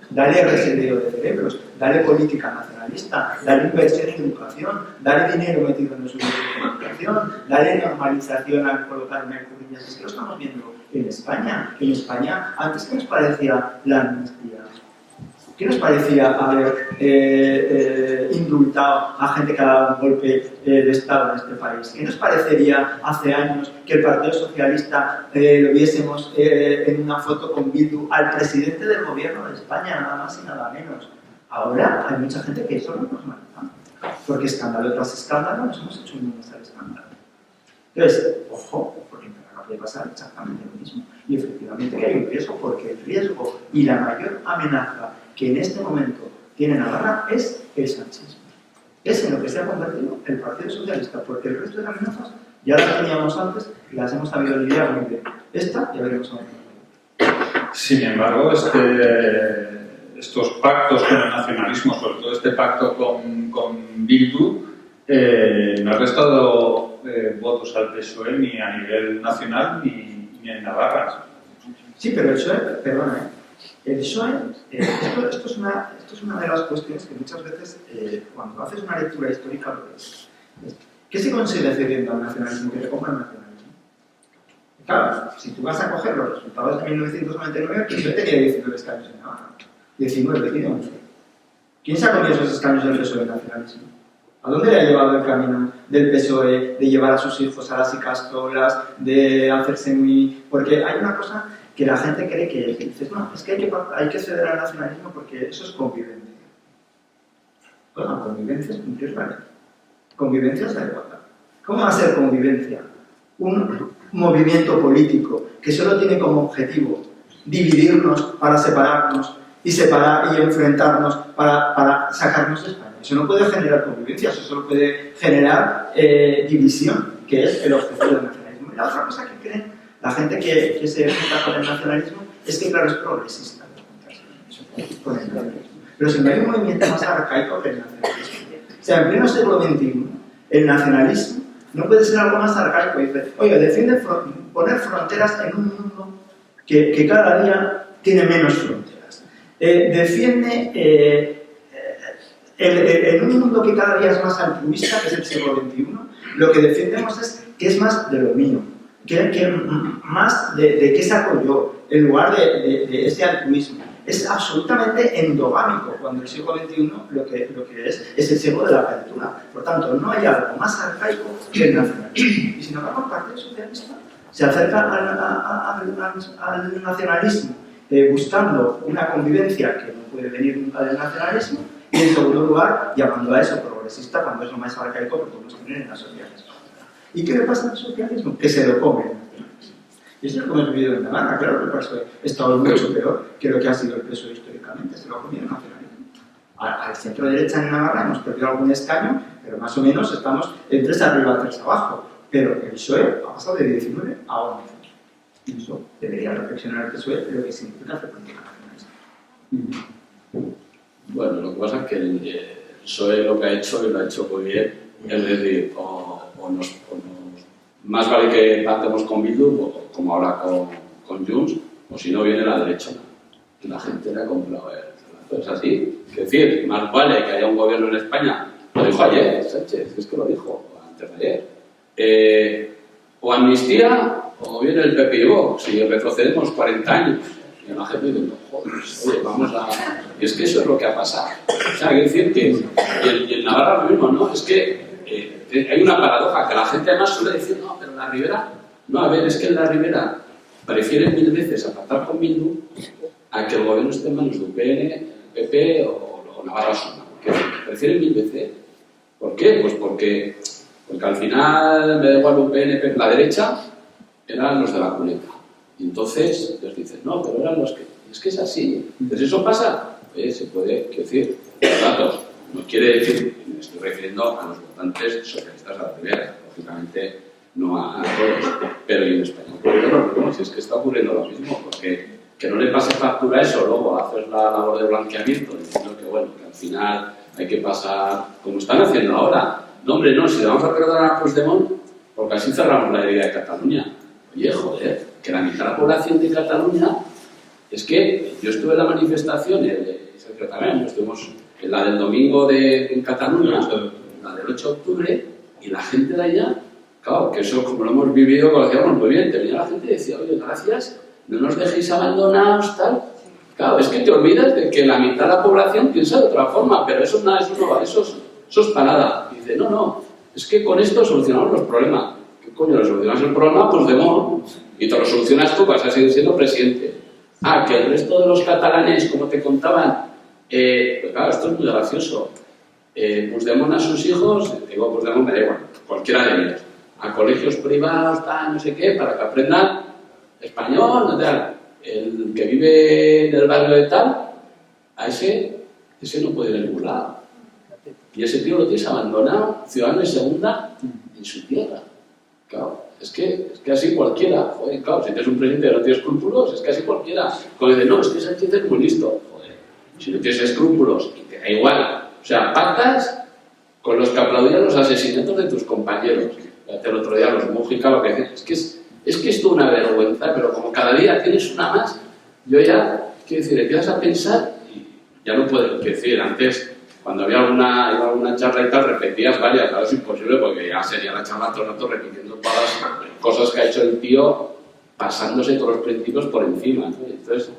H: Dale reseteo de cerebros, dale política nacionalista, dale inversión en educación, dale dinero metido en los medios de comunicación, dale normalización al colocar mercurillas. Es que lo estamos viendo en España. En España, antes, ¿qué nos parecía la amnistía? ¿Qué nos parecía haber indultado a gente que ha dado un golpe de Estado en este país? ¿Qué nos parecería hace años que el Partido Socialista lo viésemos en una foto con Bildu al presidente del gobierno de España, nada más y nada menos? Ahora hay mucha gente que eso no nos maneja, porque escándalo tras escándalo nos hemos hecho un al escándalo. Entonces, ojo, porque en Navarra puede pasar exactamente lo mismo. Y efectivamente que hay un riesgo, porque el riesgo y la mayor amenaza que en este momento tiene Navarra es el sanchismo. Es en lo que se ha convertido el Partido Socialista, porque el resto de amenazas ya las teníamos antes y las hemos sabido lidiar muy bien. Esta ya veremos a ver.
G: Sin embargo, estos pactos con el nacionalismo, sobre todo este pacto con Bildu, no ha restado votos al PSOE ni a nivel nacional ni en Navarra.
H: Sí, pero el PSOE, perdona, el PSOE, esto es una de las cuestiones que muchas veces, cuando haces una lectura histórica, lo ves. ¿Qué se consigue cediendo al nacionalismo? Que te compra el nacionalismo. Claro, si tú vas a coger los resultados de 1999, el PSOE tenía 19 escaños en Navarra. 19, tiene 11. ¿Quién se ha comido esos escaños del PSOE del nacionalismo? ¿A dónde le ha llevado el camino del PSOE de llevar a sus hijos a las Icastolas, de hacerse muy...? Porque hay una cosa que la gente cree que dices, no, es que hay que ceder al nacionalismo porque eso es convivencia. Bueno, convivencia es cumplir la ley. Convivencia es la igualdad. ¿Cómo va a ser convivencia? Un movimiento político que solo tiene como objetivo dividirnos para separarnos y enfrentarnos para sacarnos de España. Eso no puede generar convivencia, eso solo puede generar división, que es el objetivo del nacionalismo. Y la otra cosa que creen la gente que se junta con el nacionalismo es que, claro, es progresista. Pero si no hay un movimiento más arcaico que el nacionalismo. O sea, en pleno siglo XXI, el nacionalismo no puede ser algo más arcaico. Dice, oye, defiende poner fronteras en un mundo que cada día tiene menos fronteras. Defiende en un mundo que cada día es más altruista, que es el siglo XXI, lo que defendemos es que es más de lo mío, que más de qué saco yo, en lugar de ese altruismo. Es absolutamente endogámico, cuando el siglo XXI lo que es el siglo de la apertura. Por tanto, no hay algo más arcaico que el nacionalismo. Y sin embargo, el Partido Socialista se acerca al nacionalismo buscando una convivencia que no puede venir nunca del nacionalismo, y en segundo lugar, llamando a eso progresista cuando es lo más arcaico que podemos tener en la sociedad. ¿Y qué le pasa al socialismo? Que se lo come el nacionalismo. Y eso es lo que hemos vivido en Navarra. Claro que el PSOE estaba mucho peor que lo que ha sido el PSOE históricamente. Se lo ha comido el nacionalismo. Al centro derecha en Navarra hemos perdido algún escaño, pero más o menos estamos en 3 arriba, 3 abajo. Pero el PSOE ha pasado de 19 a 11. Y eso debería reflexionar el PSOE de lo que significa hacer política nacionalista.
C: Bueno, lo que pasa es que el PSOE lo que ha hecho, y lo ha hecho muy bien, es decir, más vale que pactemos con Bildu, como ahora con Junts, o si no viene la derecha. Y la gente le ha comprado el... Es así. Es decir, más vale que haya un gobierno en España, lo dijo ayer Sánchez, es que lo dijo antes de ayer, o amnistía o viene el PP y Vox, si retrocedemos 40 años. Y la gente dice, joder, oye, vamos a... Y es que eso es lo que ha pasado. O sea, hay que decir que... Y en Navarra lo mismo, ¿no? Es que hay una paradoja, que la gente además suele decir, no, pero en la Ribera... No, a ver, es que en la Ribera prefieren 1000 veces pactar con Bildu a que el gobierno esté en manos de UPN, PP o Navarra Suma. Que prefieren 1000 veces. ¿Por qué? Pues porque al final me da igual UPN, PP, la derecha eran los de la cuneta. Y entonces les dicen, no, pero eran los que... Es que es así. Entonces eso pasa. Se puede decir, los datos. No quiere decir, me estoy refiriendo a los votantes socialistas de la Ribera. Lógicamente no a todos. Pero y en España ocurre lo mismo. Si es que está ocurriendo lo mismo. Porque que no le pase factura eso, luego haces la labor de blanqueamiento, diciendo que bueno, que al final hay que pasar, como están haciendo ahora. No, hombre, no, si le vamos a perdonar a Puigdemont, porque así cerramos la herida de Cataluña. Oye, joder, que la mitad de la población de Cataluña, es que yo estuve en la manifestación, también, estuvimos en la del domingo en Cataluña, la del 8 de octubre, y la gente de allá, claro, que eso como lo hemos vivido, lo hacíamos muy bien, tenía la gente y decía, oye, gracias, no nos dejéis abandonados, tal. Claro, es que te olvidas de que la mitad de la población piensa de otra forma, pero eso es para nada. Y dice, no, es que con esto solucionamos los problemas. ¿Qué coño le solucionas el problema? Pues y te lo solucionas tú, vas a seguir siendo presidente. Que el resto de los catalanes, como te contaban, pues claro, esto es muy gracioso. Puigdemont a sus hijos, digo Puigdemont, me da igual, cualquiera de ellos, a colegios privados, tal, no sé qué, para que aprendan español, tal. El que vive en el barrio de tal, a ese no puede ir a ningún lado. Y ese tío lo tienes abandonado, ciudadano de segunda, en su tierra. Claro, es que así cualquiera, joder, claro, si tienes un presidente que no tiene escrúpulos, es que así cualquiera. Cuando dice, no, es que Sánchez es muy listo, joder, si no tienes escrúpulos y te da igual, o sea, pactas con los que aplaudían los asesinatos de tus compañeros. El otro día los Mújica lo que decían, es que es toda una vergüenza, pero como cada día tienes una más, yo ya, quiero decir, empiezas a pensar y ya no puedes decir, antes, cuando había alguna charla y tal, repetías varias, ahora es imposible porque ya sería la charla todo el rato repitiendo todas las cosas que ha hecho el tío, pasándose todos los principios por encima, ¿no? Entonces,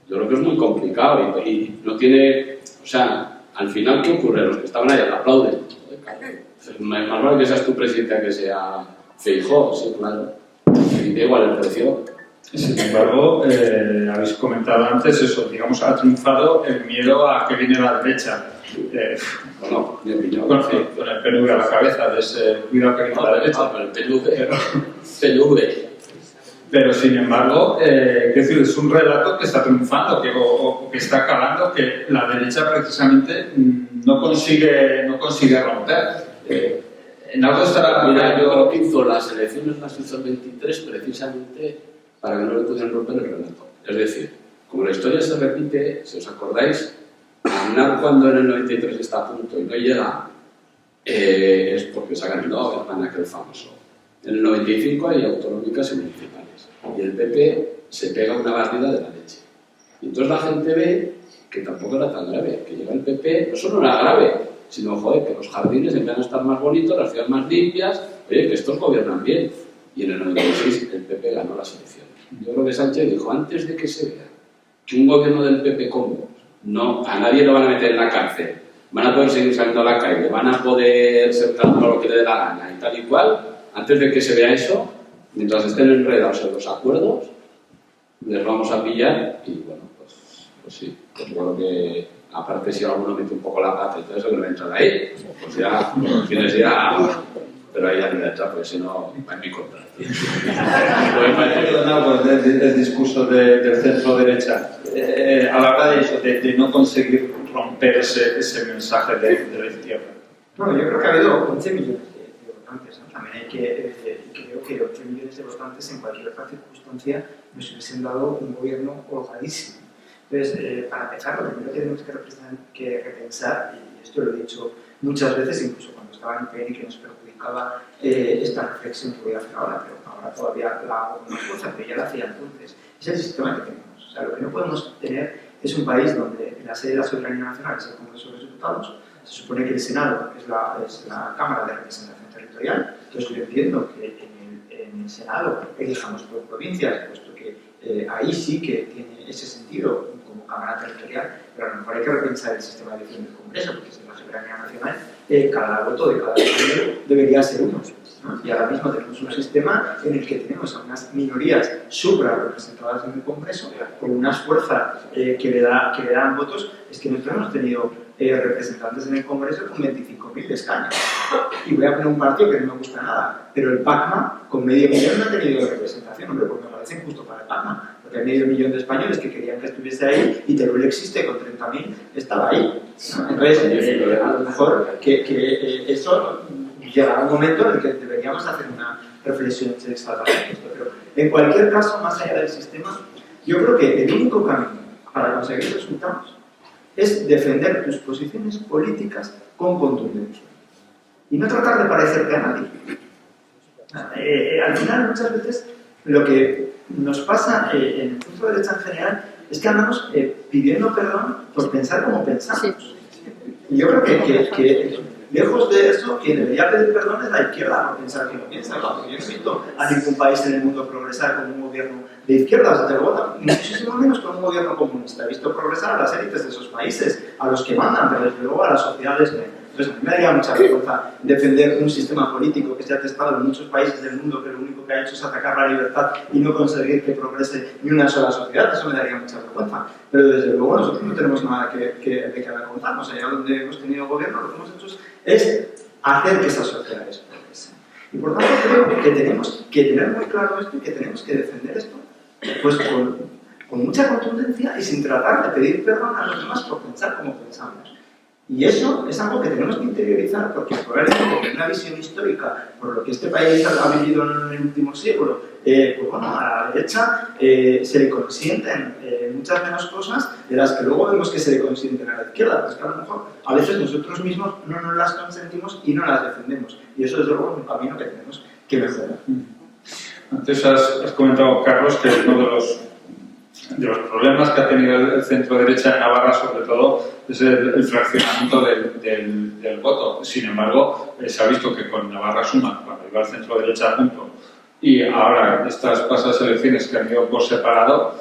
C: yo creo que es muy complicado y no tiene, o sea, al final, ¿qué ocurre? Los que estaban allá te aplauden. Es más vale que seas tu presidente que sea Feijóo, sí, claro. Y da igual el precio.
G: Sin embargo, habéis comentado antes eso, digamos, ha triunfado el miedo a que viene la derecha.
C: Bueno, mi opinión.
G: Con el PNV a la cabeza de ese cuidado que viene la derecha.
C: Pero el PNV.
G: Pero sin embargo, es un relato que está triunfando, o que está calando, que la derecha precisamente no consigue romper. En algo estará...
C: Mira, yo creo que hizo las elecciones, las hizo el 23, precisamente para que no le pudieran romper el relato. Es decir, como la historia se repite, si os acordáis, Aznar cuando en el 93 está a punto y no llega, es porque se ha ganado aquel famoso. En el 95 hay autonómicas y municipales. Y el PP se pega una barrida de la leche. Y entonces la gente ve que tampoco era tan grave, que llega el PP, no solo era grave, sino, joder, que los jardines empiezan a estar más bonitos, las ciudades más limpias, oye, que estos gobiernan bien. Y en el 96 el PP ganó las elecciones. Yo creo que Sánchez dijo, antes de que se vea que un gobierno del PP con Vox, no, a nadie lo van a meter en la cárcel, van a poder seguir saliendo a la calle, van a poder ser tanto lo que le dé la gana y tal y cual, antes de que se vea eso, mientras estén enredados en los acuerdos, les vamos a pillar y bueno, pues sí, pues yo creo que aparte si alguno mete un poco la pata y todo eso que no entra de ahí, pues ya, tienes ya, pero ahí ya no entra, porque si no, va en mi contra.
G: El discurso del centro-derecha a la hora de eso, de no conseguir romper ese mensaje de la izquierda.
H: Bueno, yo creo que ha habido 11 millones de votantes, ¿no? También hay que creo que 11 millones de votantes en cualquier otra circunstancia nos hubiesen dado un gobierno holgadísimo. Entonces, para empezar, lo primero que tenemos que repensar, y esto lo he dicho muchas veces, incluso cuando estaba en PN, que nos perjudicaba esta reflexión que voy a hacer ahora, pero ahora todavía la hago con más fuerza, pero ya la hacía entonces, es el sistema que tenemos. O sea, lo que no podemos tener es un país donde la sede de la soberanía nacional es el Congreso de los Diputados, se supone que el Senado es la Cámara de Representación Territorial, entonces yo entiendo que en el Senado elijamos por provincias, puesto que ahí sí que tiene ese sentido como Cámara Territorial, pero a lo mejor hay que repensar el sistema de elección del Congreso, porque si es la soberanía nacional, cada voto de cada español debería ser uno, ¿no? Y ahora mismo tenemos un sistema en el que tenemos a unas minorías suprarrepresentadas en el Congreso, con unas fuerzas que le dan votos. Es que nosotros hemos tenido representantes en el Congreso con 25.000 escaños. Y voy a poner un partido que no me gusta nada, pero el PACMA con medio millón no ha tenido representación. Hombre, pues me parece injusto para el PACMA, porque hay medio millón de españoles que querían que estuviese ahí y Teruel existe con 30.000, estaba ahí, ¿no? Entonces, a lo mejor que eso llegará un momento en el que deberíamos hacer una reflexión estatal de esto. Pero en cualquier caso, más allá del sistema, yo creo que el único camino para conseguir resultados es defender tus posiciones políticas con contundencia y no tratar de parecerte a nadie. Al final, muchas veces, lo que nos pasa en el centro de derecha en general es que andamos pidiendo perdón por pensar como pensamos. Y yo creo que lejos de eso, quien debería pedir perdón es la izquierda, por pensar que no piensa, porque yo no he visto a ningún país en el mundo progresar con un gobierno de izquierdas, desde luego, muchísimo menos con un gobierno comunista. He visto progresar a las élites de esos países, a los que mandan, pero desde luego a las sociedades no. Entonces, a mí me daría mucha vergüenza defender un sistema político que se ha testado en muchos países del mundo, que lo único que ha hecho es atacar la libertad y no conseguir que progrese ni una sola sociedad. Eso me daría mucha vergüenza. Pero desde luego nosotros no tenemos nada de que avergonzarnos. Allá donde hemos tenido gobierno, lo que hemos hecho es hacer que esas sociedades progresen. Y por tanto creo que tenemos que tener muy claro esto y que tenemos que defender esto pues con mucha contundencia y sin tratar de pedir perdón a los demás por pensar como pensamos. Y eso es algo que tenemos que interiorizar porque probablemente en una visión histórica, por lo que este país ha vivido en el último siglo, pues bueno, a la derecha se le consienten muchas menos cosas de las que luego vemos que se le consienten a la izquierda. Pues que a lo mejor a veces nosotros mismos no nos las consentimos y no las defendemos. Y eso desde luego es un camino que tenemos que mejorar.
G: Antes has comentado, Carlos, que uno de los problemas que ha tenido el centro derecha en Navarra, sobre todo, es el fraccionamiento del voto. Sin embargo, se ha visto que con Navarra Suma, cuando iba el centro derecha junto, y ahora estas pasadas elecciones que han ido por separado,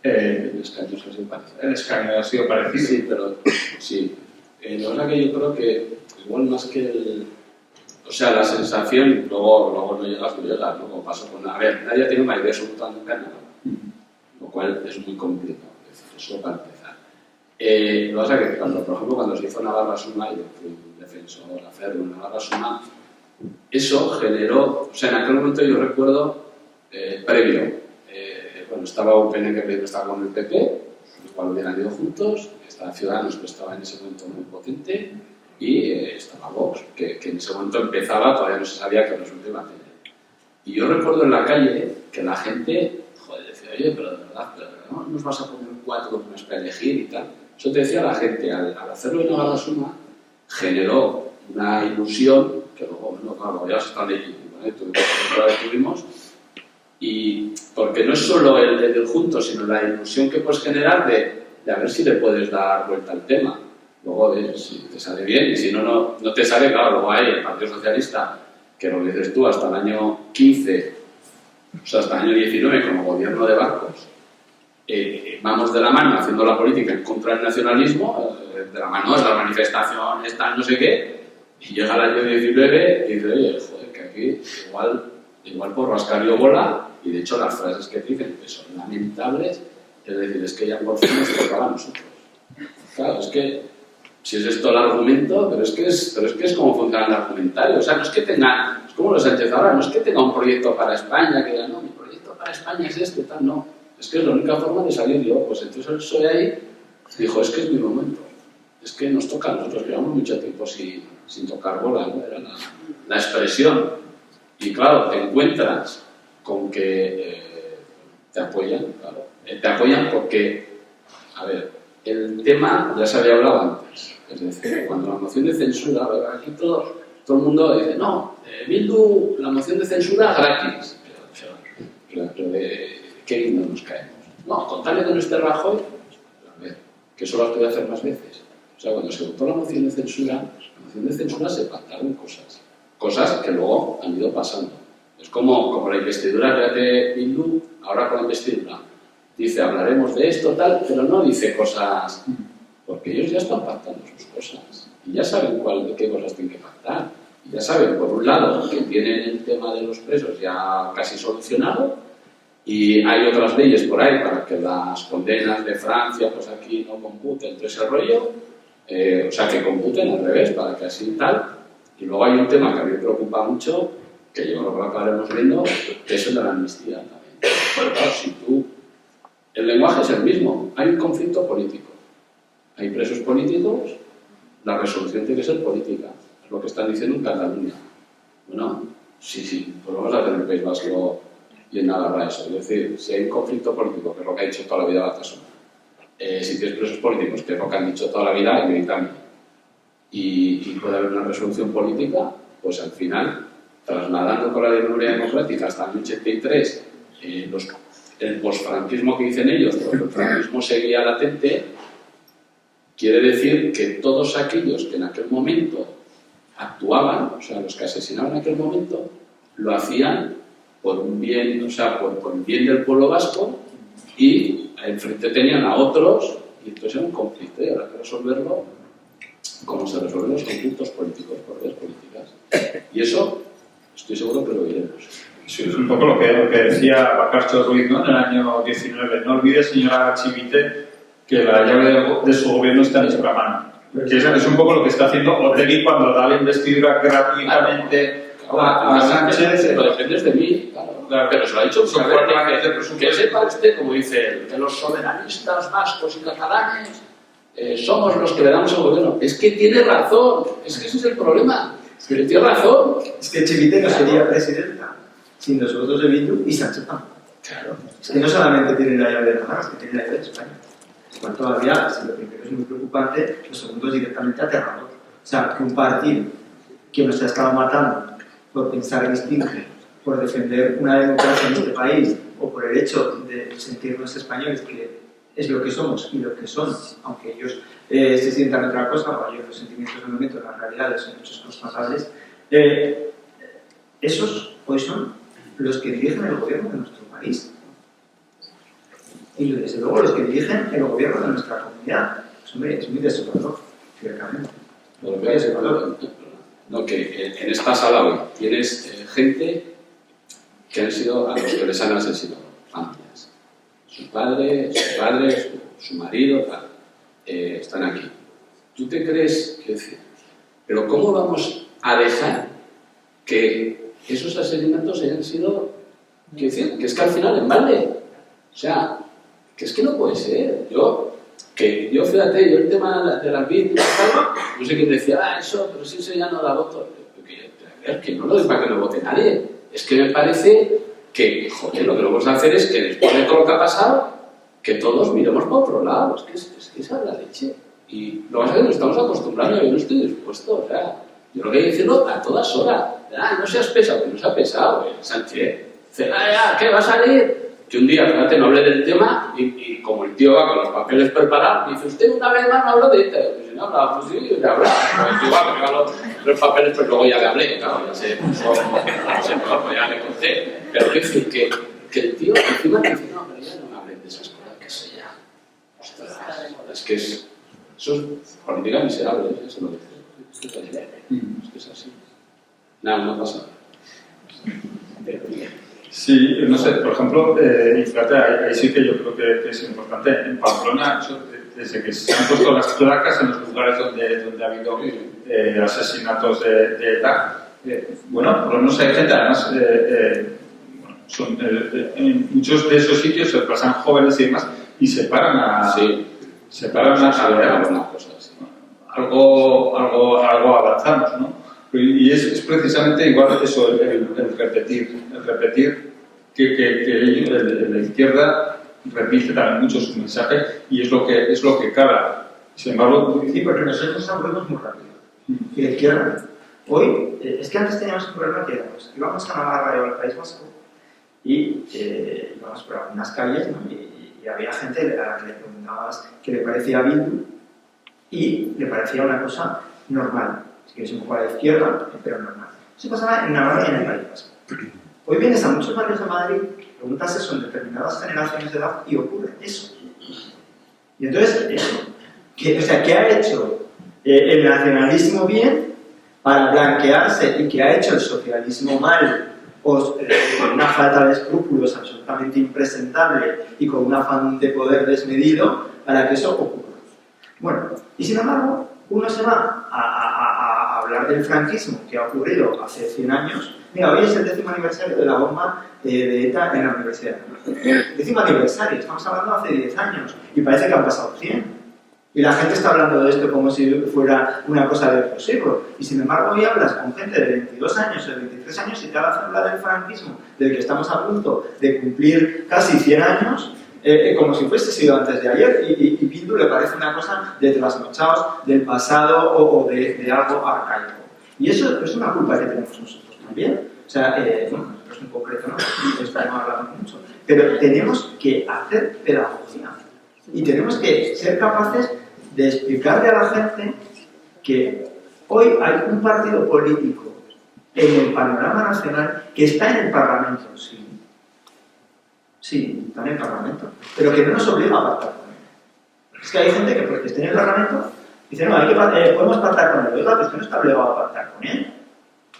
G: el escaño ha sido parecido.
C: Sí, pero sí. La verdad que yo creo que igual más que o sea, la sensación, luego no llegas, ¿no? Como pasó con... A ver, nadie tiene una idea absolutamente nada, lo cual es muy complicado, eso para empezar. Lo que pasa es que, por ejemplo, cuando se hizo Navarra Suma, yo fui un defensor acérrimo de Navarra Suma, eso generó... O sea, en aquel momento yo recuerdo, previo, bueno, estaba UPN que estaba con el PP, igual hubieran ido juntos, estaba Ciudadanos, que estaba en ese momento muy potente, y estaba Vox, que en ese momento empezaba, todavía no se sabía qué resultado iba a tener. Y yo recuerdo en la calle que la gente, joder, decía, oye, pero de verdad, no nos vas a poner 4 columnas para elegir y tal. Eso te decía la gente, al hacerlo en Navarra Suma, generó una ilusión, que luego, bueno, claro, ya se están de tuvimos, y porque no es solo el del junto, sino la ilusión que puedes generar de a ver si le puedes dar vuelta al tema. Luego, si te sale bien, y si no te sale, claro, luego hay el Partido Socialista, que lo dices tú, hasta el año 15, o sea, hasta el año 19, como gobierno de Barcos, vamos de la mano haciendo la política en contra del nacionalismo, de la mano es la manifestación, esta, no sé qué, y llega el año 19 y dice, oye, joder, que aquí igual por rascar yo bola, y de hecho las frases que dicen, que son lamentables, es decir, es que ya por fin nos tocaba a nosotros. Claro, es que si es esto el argumento, pero es que es como funciona el argumentario. O sea, no es que tengan, es como los Sánchez ahora, no es que tenga un proyecto para España, que diga, no, mi proyecto para España es este, tal, no. Es que es la única forma de salir yo. Pues entonces el PSOE ahí dijo, es que es mi momento. Es que nos toca a nosotros, llevamos mucho tiempo sin tocar bola, ¿no? Era la expresión. Y claro, te encuentras con que te apoyan, claro. Te apoyan porque, a ver, el tema ya se había hablado antes. Es decir, cuando la moción de censura, aquí todo el mundo dice, no, Bildu, la moción de censura gratis. Pero ¿qué lindo nos caemos? No, contarle que no esté Rajoy, a ver, que eso lo has podido hacer más veces. O sea, cuando se votó la moción de censura se pactaron cosas que luego han ido pasando. Es como la investidura de Bildu, ahora con la investidura. Dice, hablaremos de esto, tal, pero no dice cosas, porque ellos ya están pactando sus cosas y ya saben qué cosas tienen que pactar. Y ya saben, por un lado, que tienen el tema de los presos ya casi solucionado y hay otras leyes por ahí para que las condenas de Francia, pues aquí no computen todo ese rollo, o sea, que computen al revés, para que así tal. Y luego hay un tema que a mí me preocupa mucho, que yo creo que lo acabaremos viendo, que es el de la amnistía también. Pero claro, si el lenguaje es el mismo, hay un conflicto político, hay presos políticos, la resolución tiene que ser política, es lo que están diciendo en Cataluña. Bueno, sí, pues vamos a hacer en el País Vasco y en Navarra eso, es decir, si hay un conflicto político, que es lo que ha dicho toda la vida Batasuna, si tienes presos políticos, que es lo que han dicho toda la vida, y también, y puede haber una resolución política, pues al final, trasladando con la ley de memoria democrática hasta el año 83, el posfranquismo que dicen ellos, porque el franquismo seguía latente, quiere decir que todos aquellos que en aquel momento actuaban, o sea, los que asesinaban en aquel momento, lo hacían por un bien, o sea, por el bien del pueblo vasco, y enfrente tenían a otros, y entonces era un conflicto, y habrá que resolverlo como se resuelven los conflictos políticos, por vías políticas. Y eso, estoy seguro que lo oiremos.
G: Sí, es un poco lo que decía Bacarcho Ruiz, ¿no? En el año 19. No olvide, señora Chivite, que la llave de su gobierno está en nuestra mano. Que es un poco lo que está haciendo Otegi cuando da la investidura gratuitamente a Sánchez.
C: Lo dependes de mí, claro. Pero se lo ha dicho muchas veces, que sepa usted, como dice él, que los soberanistas vascos y catalanes somos los que le damos al gobierno. Es que tiene razón, es que ese es el problema. Pero tiene razón.
H: Es que Chivite no sería presidenta sin los votos de Bildu y Sánchez tampoco.
C: Claro.
H: Es que no solamente tiene la llave de Navarra, es que tiene la llave de España. Igual todavía, si lo primero es muy preocupante, lo segundo es directamente aterrador. O sea, que un partido que nos ha estado matando por pensar distinto, por defender una democracia en este país, o por el hecho de sentirnos españoles, que es lo que somos y lo que son, aunque ellos se sientan otra cosa, o ellos los sentimientos del momento, en la realidad son hechos constatables, esos hoy son los que dirigen el gobierno de nuestro país. Y desde luego los que dirigen el gobierno de nuestra comunidad. Pues, hombre, es muy desolador, ciertamente.
C: Muy desolador. No, que en esta sala hoy tienes gente que han sido a los que les han asesinado, familias. Su padre, su marido, tal, están aquí. ¿Tú te crees que decir? Pero ¿cómo vamos a dejar que esos asesinatos hayan sido, quiero decir, que es que al final en balde? O sea, que es que no puede ser. Yo, fíjate, yo el tema de las víctimas, no sé quién decía, eso, pero si eso ya no da voto. A ver, que no lo es para que no vote nadie. Es que me parece que, joder, lo que vamos a hacer es que después de todo lo que ha pasado, que todos miremos para otro lado. Es que esa es la leche. Y lo que pasa es que nos estamos acostumbrando, yo no estoy dispuesto, o sea, yo lo que hay que decirlo a todas horas. No seas pesado, que no se ha pesado, Sánchez. Dice, ¿qué va a salir? Que un día, fíjate, no hable del tema y como el tío va con los papeles preparados, dice, usted una vez más no habló de esto. Y si no hablaba, pues sí, ya hablaba. El tío va, me va los papeles, pues luego ya le hablé, claro, ya sé, pues ya le conté. Pero quiero decir que el tío encima dice, no, pero ya no me hablen de esas cosas, que sé ya. Ostras, es que eso es política miserable, eso lo dice. Es que es así. Nada, no pasa.
G: Sí, no sé, por ejemplo, fíjate, ahí sí que yo creo que es importante. En Pamplona, desde que se han puesto las placas en los lugares donde ha habido asesinatos de ETA, bueno, por lo menos hay gente, además, en muchos de esos sitios se pasan jóvenes y demás y se paran a ver algunas cosas. Algo avanzamos, ¿no? Y es precisamente igual eso, el repetir que la izquierda repite también mucho su mensaje y es lo que cala. Sin embargo,
H: sí, porque nosotros nos aburrimos muy rápido. Y la izquierda, hoy, es que antes teníamos un problema que íbamos a Navarra y al País Vasco y íbamos por algunas calles, ¿no? y había gente a la que le preguntabas qué le parecía Bildu y le parecía una cosa normal. Que es un poco a la izquierda, pero normal. Eso pasaba en Navarra y en el País Vasco. Hoy vienes a muchos barrios de Madrid, preguntas eso en determinadas generaciones de edad y ocurre eso. Y entonces, eso. ¿Qué ha hecho el nacionalismo bien para blanquearse y qué ha hecho el socialismo mal? Con una falta de escrúpulos absolutamente impresentable y con un afán de poder desmedido para que eso ocurra. Bueno, y sin embargo, uno se va a hablar del franquismo que ha ocurrido hace 100 años. Mira, hoy es el 10º aniversario de la bomba de ETA en la universidad. 10º aniversario, estamos hablando hace 10 años y parece que han pasado 100. Y la gente está hablando de esto como si fuera una cosa de otro siglo. Y sin embargo, hoy hablas con gente de 22 años, de 23 años y te vas a hablar del franquismo, del que estamos a punto de cumplir casi 100 años. Como si fuese sido antes de ayer y Bildu le parece una cosa de trasnochados del pasado o de algo arcaico. Y eso es una culpa que tenemos nosotros también. O sea, nosotros en concreto no, estamos hablando mucho. Pero tenemos que hacer pedagogía y tenemos que ser capaces de explicarle a la gente que Hoy hay un partido político en el panorama nacional que está en el Parlamento, sí. Sí, está en el Parlamento, pero que no nos obliga a pactar con él. Es que hay gente que porque esté en el Parlamento dice, no, podemos pactar con él. Oiga, pues que no está obligado a pactar con él.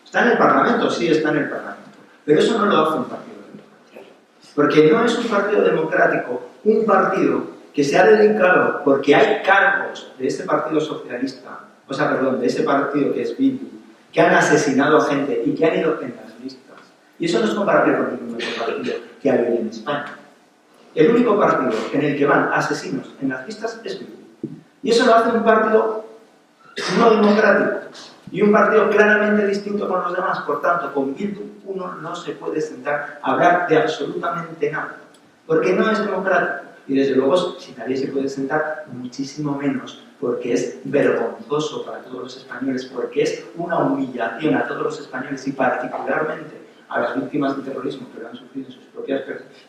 H: ¿Está en el Parlamento? Sí, está en el Parlamento. Pero eso no lo hace un partido democrático. Porque no es un partido democrático, un partido que se ha dedicado, porque hay cargos de ese partido socialista, de ese partido que es Bildu, que han asesinado a gente y que han ido en las listas. Y eso no es comparable con ningún otro partido que hay hoy en España. El único partido en el que van asesinos en las listas es Bildu. Y eso lo hace un partido no democrático y un partido claramente distinto con los demás. Por tanto, con Bildu uno no se puede sentar a hablar de absolutamente nada, porque no es democrático. Y desde luego, si nadie se puede sentar, muchísimo menos, porque es vergonzoso para todos los españoles, porque es una humillación a todos los españoles y particularmente a las víctimas del terrorismo que lo han sufrido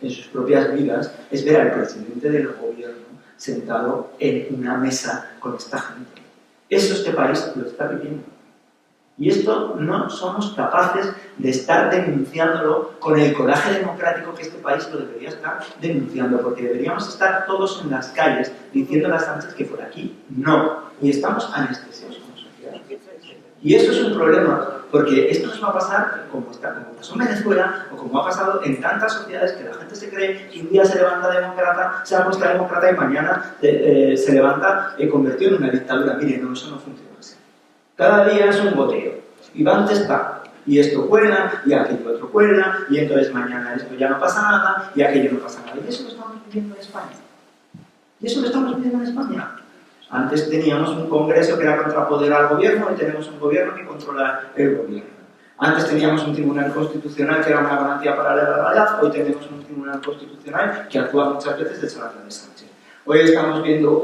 H: en sus propias vidas, es ver al presidente del gobierno sentado en una mesa con esta gente. Eso este país lo está viviendo. Y esto no somos capaces de estar denunciándolo con el coraje democrático que este país lo debería estar denunciando, porque deberíamos estar todos en las calles diciendo a Sánchez que por aquí no. Y estamos anestesiados como sociedad. Y eso es un problema, porque esto nos va a pasar como pasó en Venezuela o como ha pasado en tantas sociedades que la gente se cree que un día se levanta demócrata, se ha puesto demócrata y mañana se levanta convertido en una dictadura. Miren, no, eso no funciona así. Cada día es un goteo y van testando. Y esto cuela, y aquello otro cuela, y entonces mañana esto ya no pasa nada, y aquello no pasa nada. Y eso lo estamos viviendo en España. Y eso lo estamos viviendo en España. Antes teníamos un Congreso que era contrapoder al gobierno, y tenemos un gobierno que controla el gobierno. Antes teníamos un Tribunal Constitucional que era una garantía para la legalidad, hoy tenemos un Tribunal Constitucional que actúa muchas veces de Solana de Sánchez. Hoy estamos viendo,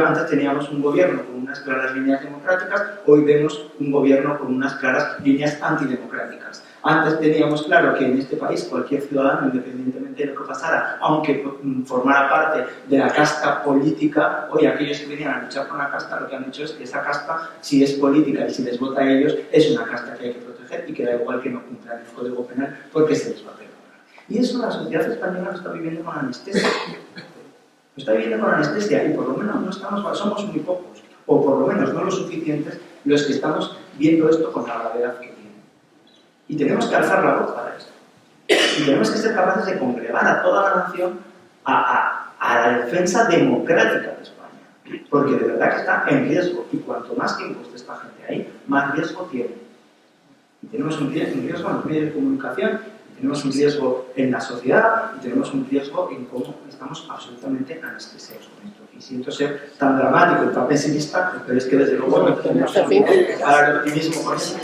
H: antes teníamos un gobierno con unas claras líneas democráticas, hoy vemos un gobierno con unas claras líneas antidemocráticas. Antes teníamos claro que en este país cualquier ciudadano, independientemente de lo que pasara, aunque formara parte de la casta política, hoy aquellos que venían a luchar con la casta, lo que han dicho es que esa casta, si es política y si les vota a ellos, es una casta que hay que proteger y que da igual que no cumplan el Código Penal porque se les va a perdonar. Y eso la sociedad española lo está viviendo con anestesia. Lo está viviendo con anestesia y por lo menos no somos muy pocos, o por lo menos no lo suficientes, los que estamos viendo esto con la gravedad que tiene. Y tenemos que alzar la voz para esto. Y tenemos que ser capaces de congregar a toda la nación a la defensa democrática de España. Porque de verdad que está en riesgo. Y cuanto más tiempo esté esta gente ahí, más riesgo tiene. Y tenemos un riesgo en los medios de comunicación, tenemos un riesgo en la sociedad y tenemos un riesgo en cómo estamos absolutamente anestesiados con esto. Y siento ser tan dramático y tan pesimista, pero es que desde luego no tenemos que dar el optimismo con eso.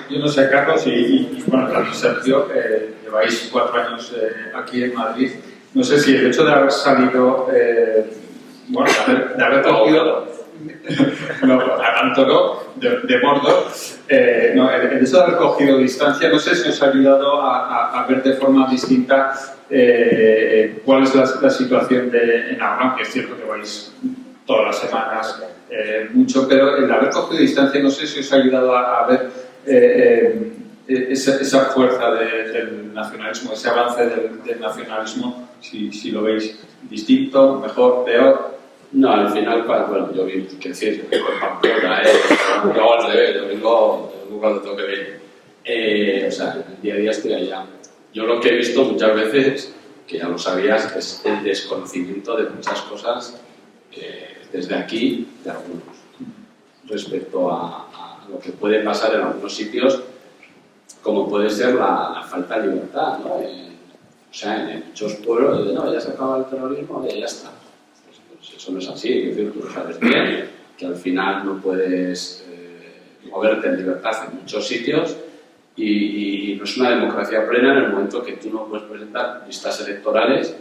G: Yo no sé, Carlos, y bueno, Carlos Sergio, lleváis 4 años aquí en Madrid. No sé si el hecho de haber salido, bueno, de haber cogido, no, a tanto no, de Mordor, no, el hecho de haber cogido distancia, no sé si os ha ayudado a ver de forma distinta cuál es la situación en Aragón, que es cierto que vais todas las semanas mucho, pero el haber cogido distancia, no sé si os ha ayudado a ver esa fuerza del nacionalismo, ese avance del nacionalismo, si lo veis distinto, mejor, peor.
C: No, al final, bueno, yo vi que decir, yo con Pamplona, yo al revés, yo vengo cuando tengo que venir. O sea, el día a día estoy allá. Yo lo que he visto muchas veces, que ya lo sabías, es el desconocimiento de muchas cosas desde aquí, de algunos, respecto a lo que puede pasar en algunos sitios, como puede ser la falta de libertad, ¿no? O sea, en muchos pueblos, no, ya se acaba el terrorismo, ya está. Pues eso no es así, es decir, tú lo sabes bien, que al final no puedes moverte en libertad en muchos sitios y no es una democracia plena en el momento que tú no puedes presentar listas electorales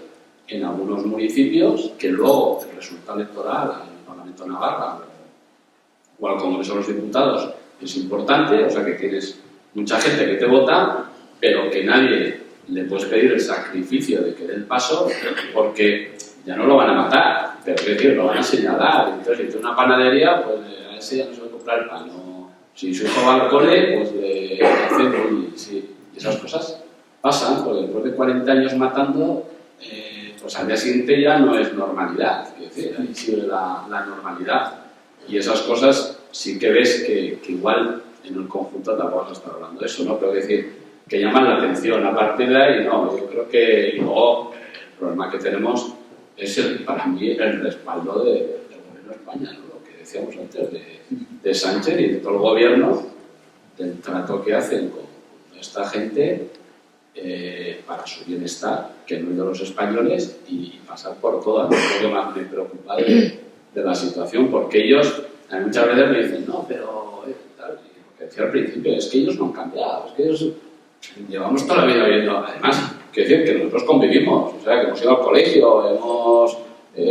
C: en algunos municipios que luego el resultado electoral al Parlamento de Navarra o al Congreso de los Diputados es importante, o sea que tienes mucha gente que te vota, pero que nadie le puede pedir el sacrificio de que dé el paso porque ya no lo van a matar, pero es decir, lo van a señalar. Entonces, si tiene una panadería, pues a ese ya no se va a comprar el pan. O si su hijo va al cole, pues le hacen bullying. Sí, esas cosas pasan, porque después de 40 años matando, pues al día siguiente ya no es normalidad. Es decir, ahí sigue la normalidad. Y esas cosas sí que ves que igual en el conjunto tampoco vas a estar hablando de eso, ¿no? Pero es decir, que llaman la atención. A partir de ahí, no, yo creo que y luego el problema que tenemos es para mí el respaldo del gobierno de España, ¿no? Lo que decíamos antes de Sánchez y de todo el gobierno, del trato que hacen con esta gente para su bienestar, que no es de los españoles, y pasar por todo. Es lo que más me preocupa de la situación, porque ellos muchas veces me dicen, no, pero tal, lo que decía al principio, es que ellos no han cambiado, es que ellos llevamos toda la vida viendo, además, quiero decir que nosotros convivimos, o sea, que hemos ido al colegio,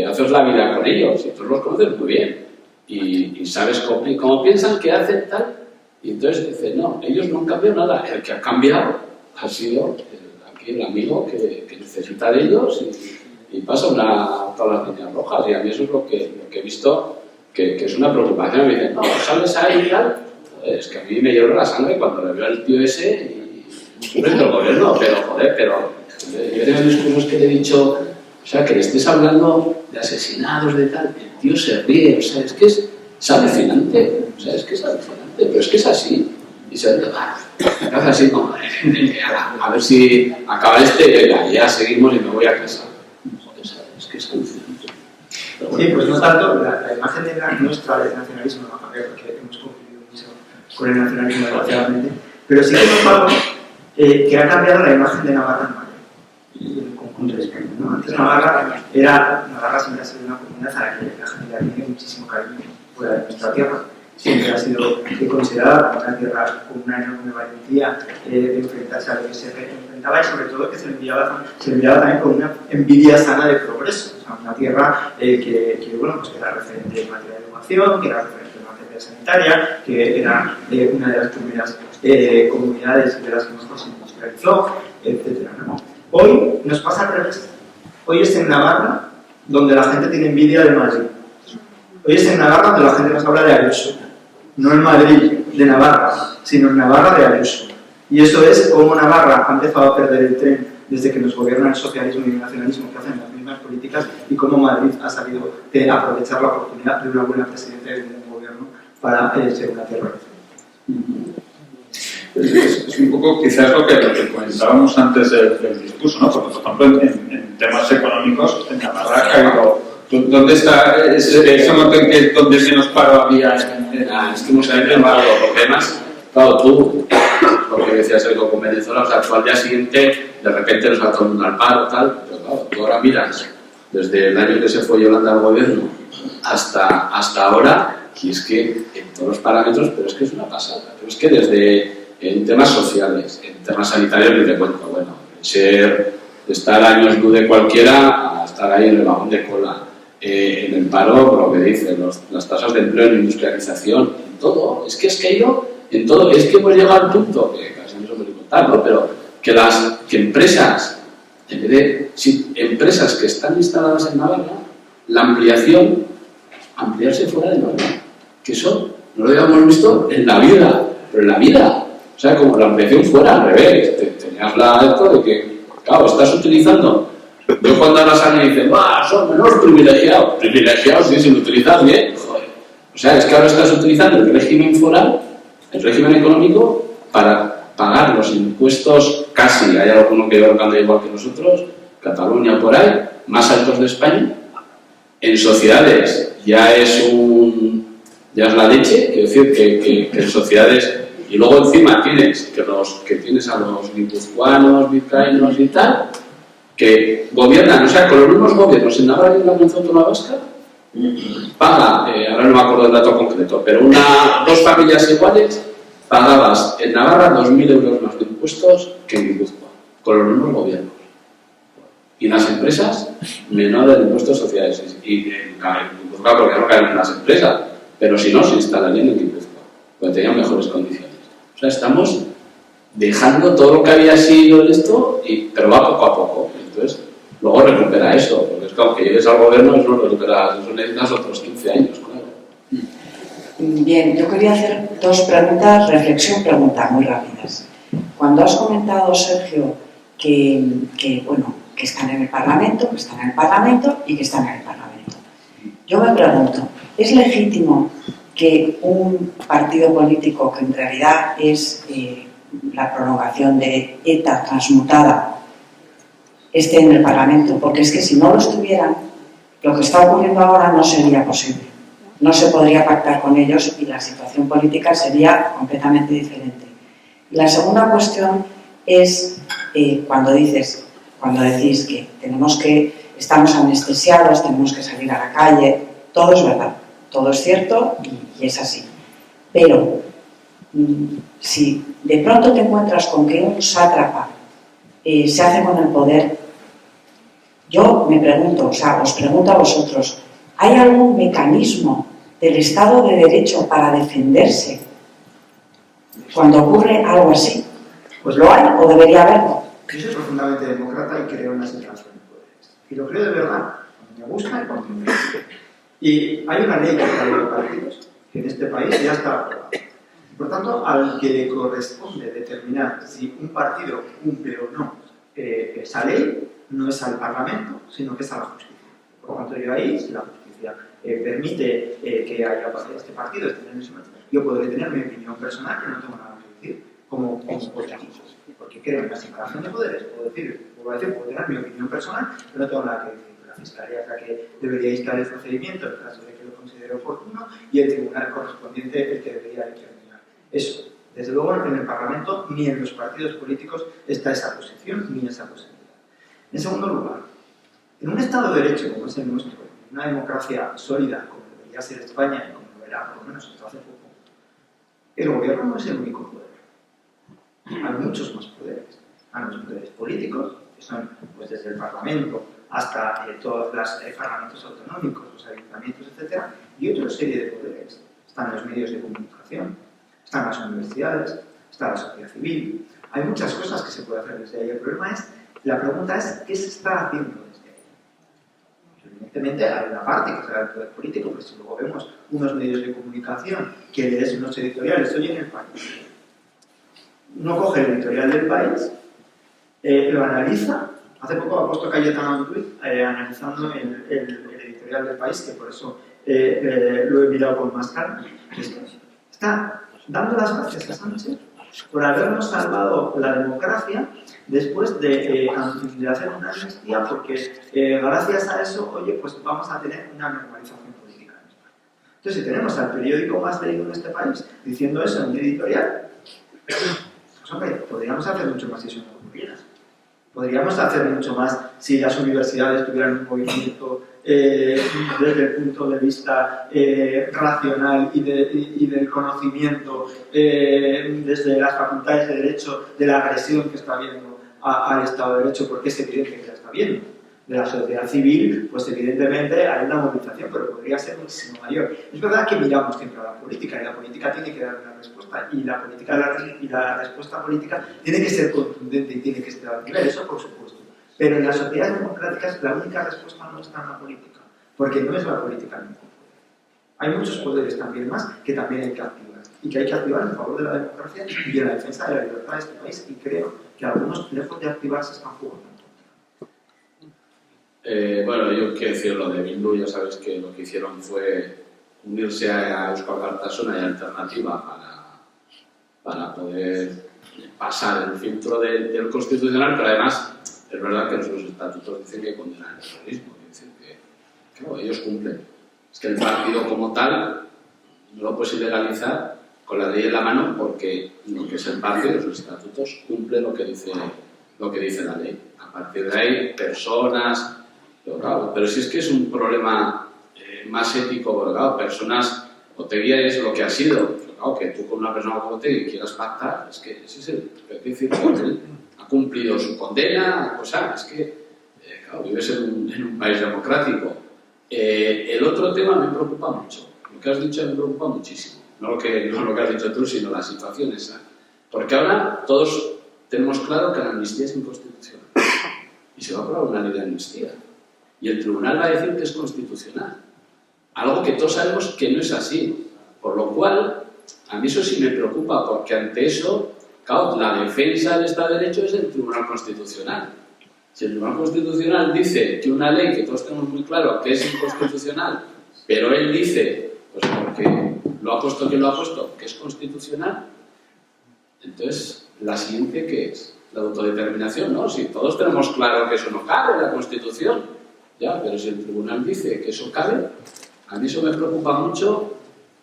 C: haces la vida con ellos, y tú los conoces muy bien, y sabes cómo piensan, que hacen tal, y entonces dicen, no, ellos no han cambiado nada, el que ha cambiado ha sido aquí el amigo que necesita de ellos y pasa todas las líneas rojas, y a mí eso es lo que he visto que es una preocupación. Me dicen, no, sales ahí y tal, es que a mí me hierve la sangre cuando le veo al tío ese y no es del gobierno, pero yo tengo discursos que le he dicho, o sea, que le estés hablando de asesinados, de tal, el tío se ríe, o sea, es que es alucinante, o sea, es que es alucinante, pero es que es así, y se ríe, hace así como, a ver si acaba y ya seguimos y me voy a casa. Joder, es que es alucinante.
H: Bueno. Sí, pues no tanto, la imagen de nuestra del nacionalismo no ha cambiado, porque hemos convivido mucho con el nacionalismo desgraciadamente, pero sí que hemos notado que ha cambiado la imagen de Navarra en Madrid y en el conjunto de España, ¿no? Antes Navarra siempre ha sido una comunidad a la que la gente le tiene muchísimo cariño fuera de nuestra tierra. Siempre ha sido considerada como una tierra con una enorme valentía de enfrentarse a lo que se enfrentaba, y sobre todo que se le enviaba también con una envidia sana de progreso. O sea, una tierra que era referente en materia de educación, que era referente en materia sanitaria, que era una de las primeras comunidades de las que mejor se industrializó, etc., ¿no? Hoy nos pasa al revés. Hoy es en Navarra donde la gente tiene envidia de Madrid. Hoy es en Navarra donde la gente nos habla de Ayuso. No en Madrid de Navarra, sino en Navarra de Ayuso. Y eso es cómo Navarra ha empezado a perder el tren desde que nos gobierna el socialismo y el nacionalismo, que hacen las mismas políticas, y cómo Madrid ha sabido aprovechar la oportunidad de una buena presidenta y de un buen gobierno para ser una tierra.
G: Es un poco quizás lo que comentábamos antes del discurso, ¿no? Porque, por ejemplo, en temas económicos, en Navarra ha caído. ¿Dónde está ese momento en que donde menos paro había?
C: Es que hemos caído en paro, porque además, claro, tú, lo que decías algo con Venezuela, o sea, tú al día siguiente, de repente nos va todo el mundo al paro, tal, pero claro, tú ahora miras, desde el año que se fue Yolanda al gobierno hasta ahora, y es que en todos los parámetros, pero es que es una pasada, pero es que desde en temas sociales, en temas sanitarios, ni te cuento, bueno, estar años luz de cualquiera a estar ahí en el vagón de cola. En el paro, por lo que dicen, las tasas de empleo en industrialización, en todo, es que ha ido en todo, es que hemos llegado al punto, que casi no se puede contar, ¿no? Pero que empresas, en vez de empresas que están instaladas en Navarra, la ampliarse fuera de Navarra, que eso no lo habíamos visto en la vida, pero en la vida, o sea, como la ampliación fuera al revés, tenías esto de que, claro, estás utilizando. Yo cuando ahora salen y dicen, son menos privilegiados, sí, si lo utilizas bien, joder. O sea, es que ahora estás utilizando el régimen foral, el régimen económico, para pagar los impuestos casi, hay alguno que anda igual que nosotros, Cataluña por ahí, más altos de España. En sociedades ya es la leche, quiero decir que en sociedades, y luego encima tienes a los guipuzcoanos, vizcaínos y tal, que gobiernan, o sea, con los mismos gobiernos en Navarra y en la Comunidad Autónoma Vasca, paga, ahora no me acuerdo del dato concreto, pero dos familias iguales pagabas en Navarra 2.000 euros más de impuestos que en Guipúzcoa, con los mismos gobiernos. Y las empresas, menor el impuesto de sociedades. Y en Guipúzcoa, porque no caen en las empresas, pero si no, se instalarían en Guipúzcoa, porque tenían mejores condiciones. O sea, estamos dejando todo lo que había sido esto, pero va poco a poco. Entonces, luego recupera eso, porque es que aunque llegues al gobierno, eso no recuperas, eso necesitas otros 15 años, claro.
I: Bien, yo quería hacer dos preguntas, reflexión-pregunta, muy rápidas. Cuando has comentado, Sergio, que están en el Parlamento, que están en el Parlamento y que están en el Parlamento. Yo me pregunto, ¿es legítimo que un partido político que en realidad es la prolongación de ETA transmutada esté en el Parlamento? Porque es que si no lo estuvieran, lo que está ocurriendo ahora no sería posible. No se podría pactar con ellos y la situación política sería completamente diferente. Y la segunda cuestión es cuando decís que estamos anestesiados, tenemos que salir a la calle, todo es verdad, todo es cierto y es así. Pero si de pronto te encuentras con que un sátrapa se hace con el poder, yo me pregunto, os pregunto a vosotros, ¿hay algún mecanismo del Estado de Derecho para defenderse cuando ocurre algo así? Pues lo hay o debería haberlo.
H: Yo soy profundamente demócrata y creo en la separación de poderes. Y lo creo de verdad, cuando me gusta y cuando me gusta. Y hay una ley contra los partidos que en este país ya está aprobada. Por tanto, al que le corresponde determinar si un partido cumple o no esa ley, no es al Parlamento, sino que es a la justicia. Por tanto, yo ahí, si la justicia permite que haya este partido, yo podré tener mi opinión personal, que no tengo nada que decir, como políticos, porque creo en la separación de poderes. Puedo tener mi opinión personal, pero no tengo nada que decir. La Fiscalía es la que debería instalar el procedimiento en caso de que lo considere oportuno y el tribunal correspondiente el que debería determinar. Eso, desde luego, en el Parlamento ni en los partidos políticos está esa posición ni esa posibilidad. En segundo lugar, en un Estado de Derecho como es el nuestro, en una democracia sólida como debería ser España y como lo era por lo menos hasta hace poco, el gobierno no es el único poder. Hay muchos más poderes. Hay los poderes políticos, que son pues, desde el Parlamento hasta todos los parlamentos autonómicos, los ayuntamientos, etc. Y otra serie de poderes. Están los medios de comunicación, están las universidades, está la sociedad civil. Hay muchas cosas que se puede hacer desde ahí. La pregunta es, ¿qué se está haciendo desde ahí? Evidentemente hay una parte que será el poder político, pero si luego vemos unos medios de comunicación que lees unos editoriales, hoy en el país, uno coge el editorial del país, lo analiza. Hace poco ha puesto Cayetano un tuit analizando el editorial del país, que por eso lo he mirado con más calma. Está dando las gracias a Sánchez por habernos salvado la democracia después de hacer una amnistía, porque gracias a eso, oye, pues vamos a tener una normalización política en España. Entonces, si tenemos al periódico más leído en este país diciendo eso en un editorial, pues hombre, podríamos hacer mucho más si eso no ocurriera. Podríamos hacer mucho más si las universidades tuvieran un movimiento desde el punto de vista racional y del conocimiento, desde las facultades de Derecho, de la agresión que está habiendo al Estado de Derecho, porque es evidente que la está viendo. De la sociedad civil, pues evidentemente hay una movilización, pero podría ser muchísimo mayor. Es verdad que miramos siempre a la política, y la política tiene que dar una respuesta, y la respuesta política tiene que ser contundente y tiene que estar al nivel, eso por supuesto. Pero en las sociedades democráticas la única respuesta no está en la política, porque no es la política el único poder. Hay muchos poderes también más que también hay que activar, y que hay que activar en favor de la democracia y de la defensa de la libertad de este país, y creo que algunos, lejos de activarse, están jugando.
C: Bueno, yo quiero decir lo de Bildu, ya sabes que lo que hicieron fue unirse a Euskal Alkartasuna y Alternativa para poder pasar el filtro del Constitucional, pero además es verdad que en sus estatutos dicen que condenan el terrorismo, dicen que claro, ellos cumplen. Es que el partido como tal no lo puedes ilegalizar con la ley en la mano, porque lo que es el partido, sus estatutos, cumple lo que dice la ley. A partir de ahí, personas... Pero si es que es un problema más ético, porque claro, personas, Otegi es lo que ha sido, claro, que tú con una persona como Otegi quieras pactar, es que ese es el que decir, él ha cumplido su condena, o sea, es que claro, vives en un país democrático. El otro tema me preocupa mucho, lo que has dicho me preocupa muchísimo, no lo que has dicho tú, sino la situación esa. Porque ahora todos tenemos claro que la amnistía es inconstitucional. Y se va a aprobar una ley de amnistía. Y el tribunal va a decir que es constitucional. Algo que todos sabemos que no es así. Por lo cual, a mí eso sí me preocupa, porque ante eso, claro, la defensa del Estado de Derecho es el Tribunal Constitucional. Si el Tribunal Constitucional dice que una ley que todos tenemos muy claro que es inconstitucional, pero él dice, pues porque lo ha puesto quien lo ha puesto, que es constitucional, entonces, ¿la siguiente qué es? La autodeterminación, ¿no? Si todos tenemos claro que eso no cabe en la Constitución, ya, pero si el Tribunal dice que eso cabe, a mí eso me preocupa mucho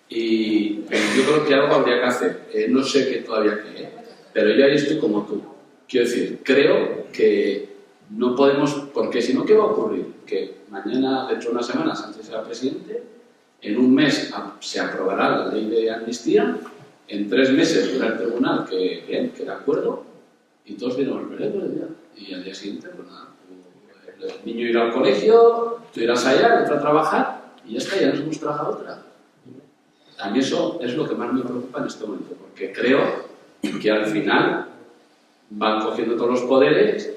C: y yo creo que algo habría que hacer. No sé qué todavía qué, pero yo ahí estoy como tú. Quiero decir, creo que no podemos, porque si no, ¿qué va a ocurrir? Que mañana, dentro de unas semanas, antes sea presidente, en un mes se aprobará la ley de amnistía, en 3 meses dirá el tribunal que bien, que de acuerdo, y todos diremos, veremos ya. Y al día siguiente, pues nada, el niño irá al colegio, tú irás allá, entras a trabajar, y ya está, ya nos hemos trabajado otra. A mí eso es lo que más me preocupa en este momento, porque creo que al final van cogiendo todos los poderes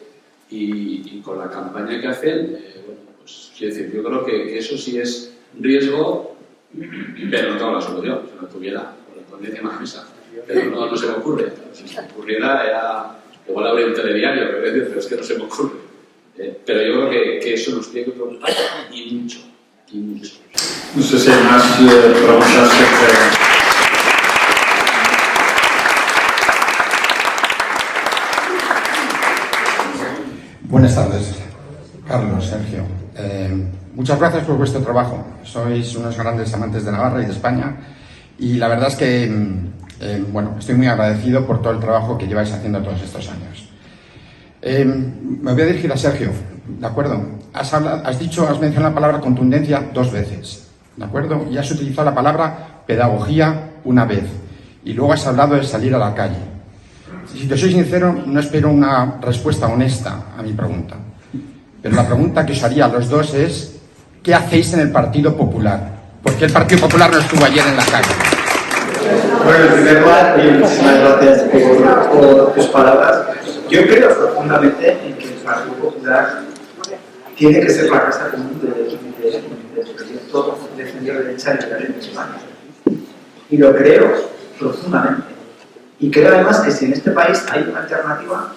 C: y con la campaña que hacen, bueno, pues quiero decir, yo creo que eso sí es riesgo, pero no tengo la solución. Si no tuviera, pues le pondría más mesa. Pero no se me ocurre. Si se me ocurriera, igual habría un telediario, pero es que no se me ocurre. Pero yo creo que eso nos tiene que preocupar y mucho. Y mucho.
G: No sé si hay más preguntas que...
J: Buenas tardes, Carlos, Sergio. Muchas gracias por vuestro trabajo. Sois unos grandes amantes de Navarra y de España y la verdad es que bueno, estoy muy agradecido por todo el trabajo que lleváis haciendo todos estos años. Me voy a dirigir a Sergio, ¿de acuerdo? Has mencionado la palabra contundencia 2 veces, ¿de acuerdo? Y has utilizado la palabra pedagogía 1 vez y luego has hablado de salir a la calle. Si te soy sincero, no espero una respuesta honesta a mi pregunta. Pero la pregunta que os haría a los dos es, ¿qué hacéis en el Partido Popular? ¿Por qué el Partido Popular no estuvo ayer en la calle?
H: Bueno, en primer lugar, muchísimas gracias por tus palabras. Yo creo profundamente en que el Partido Popular tiene que ser la casa común del proyecto defender la derecha liberal en España. Y lo creo profundamente. Y creo además que si en este país hay una alternativa,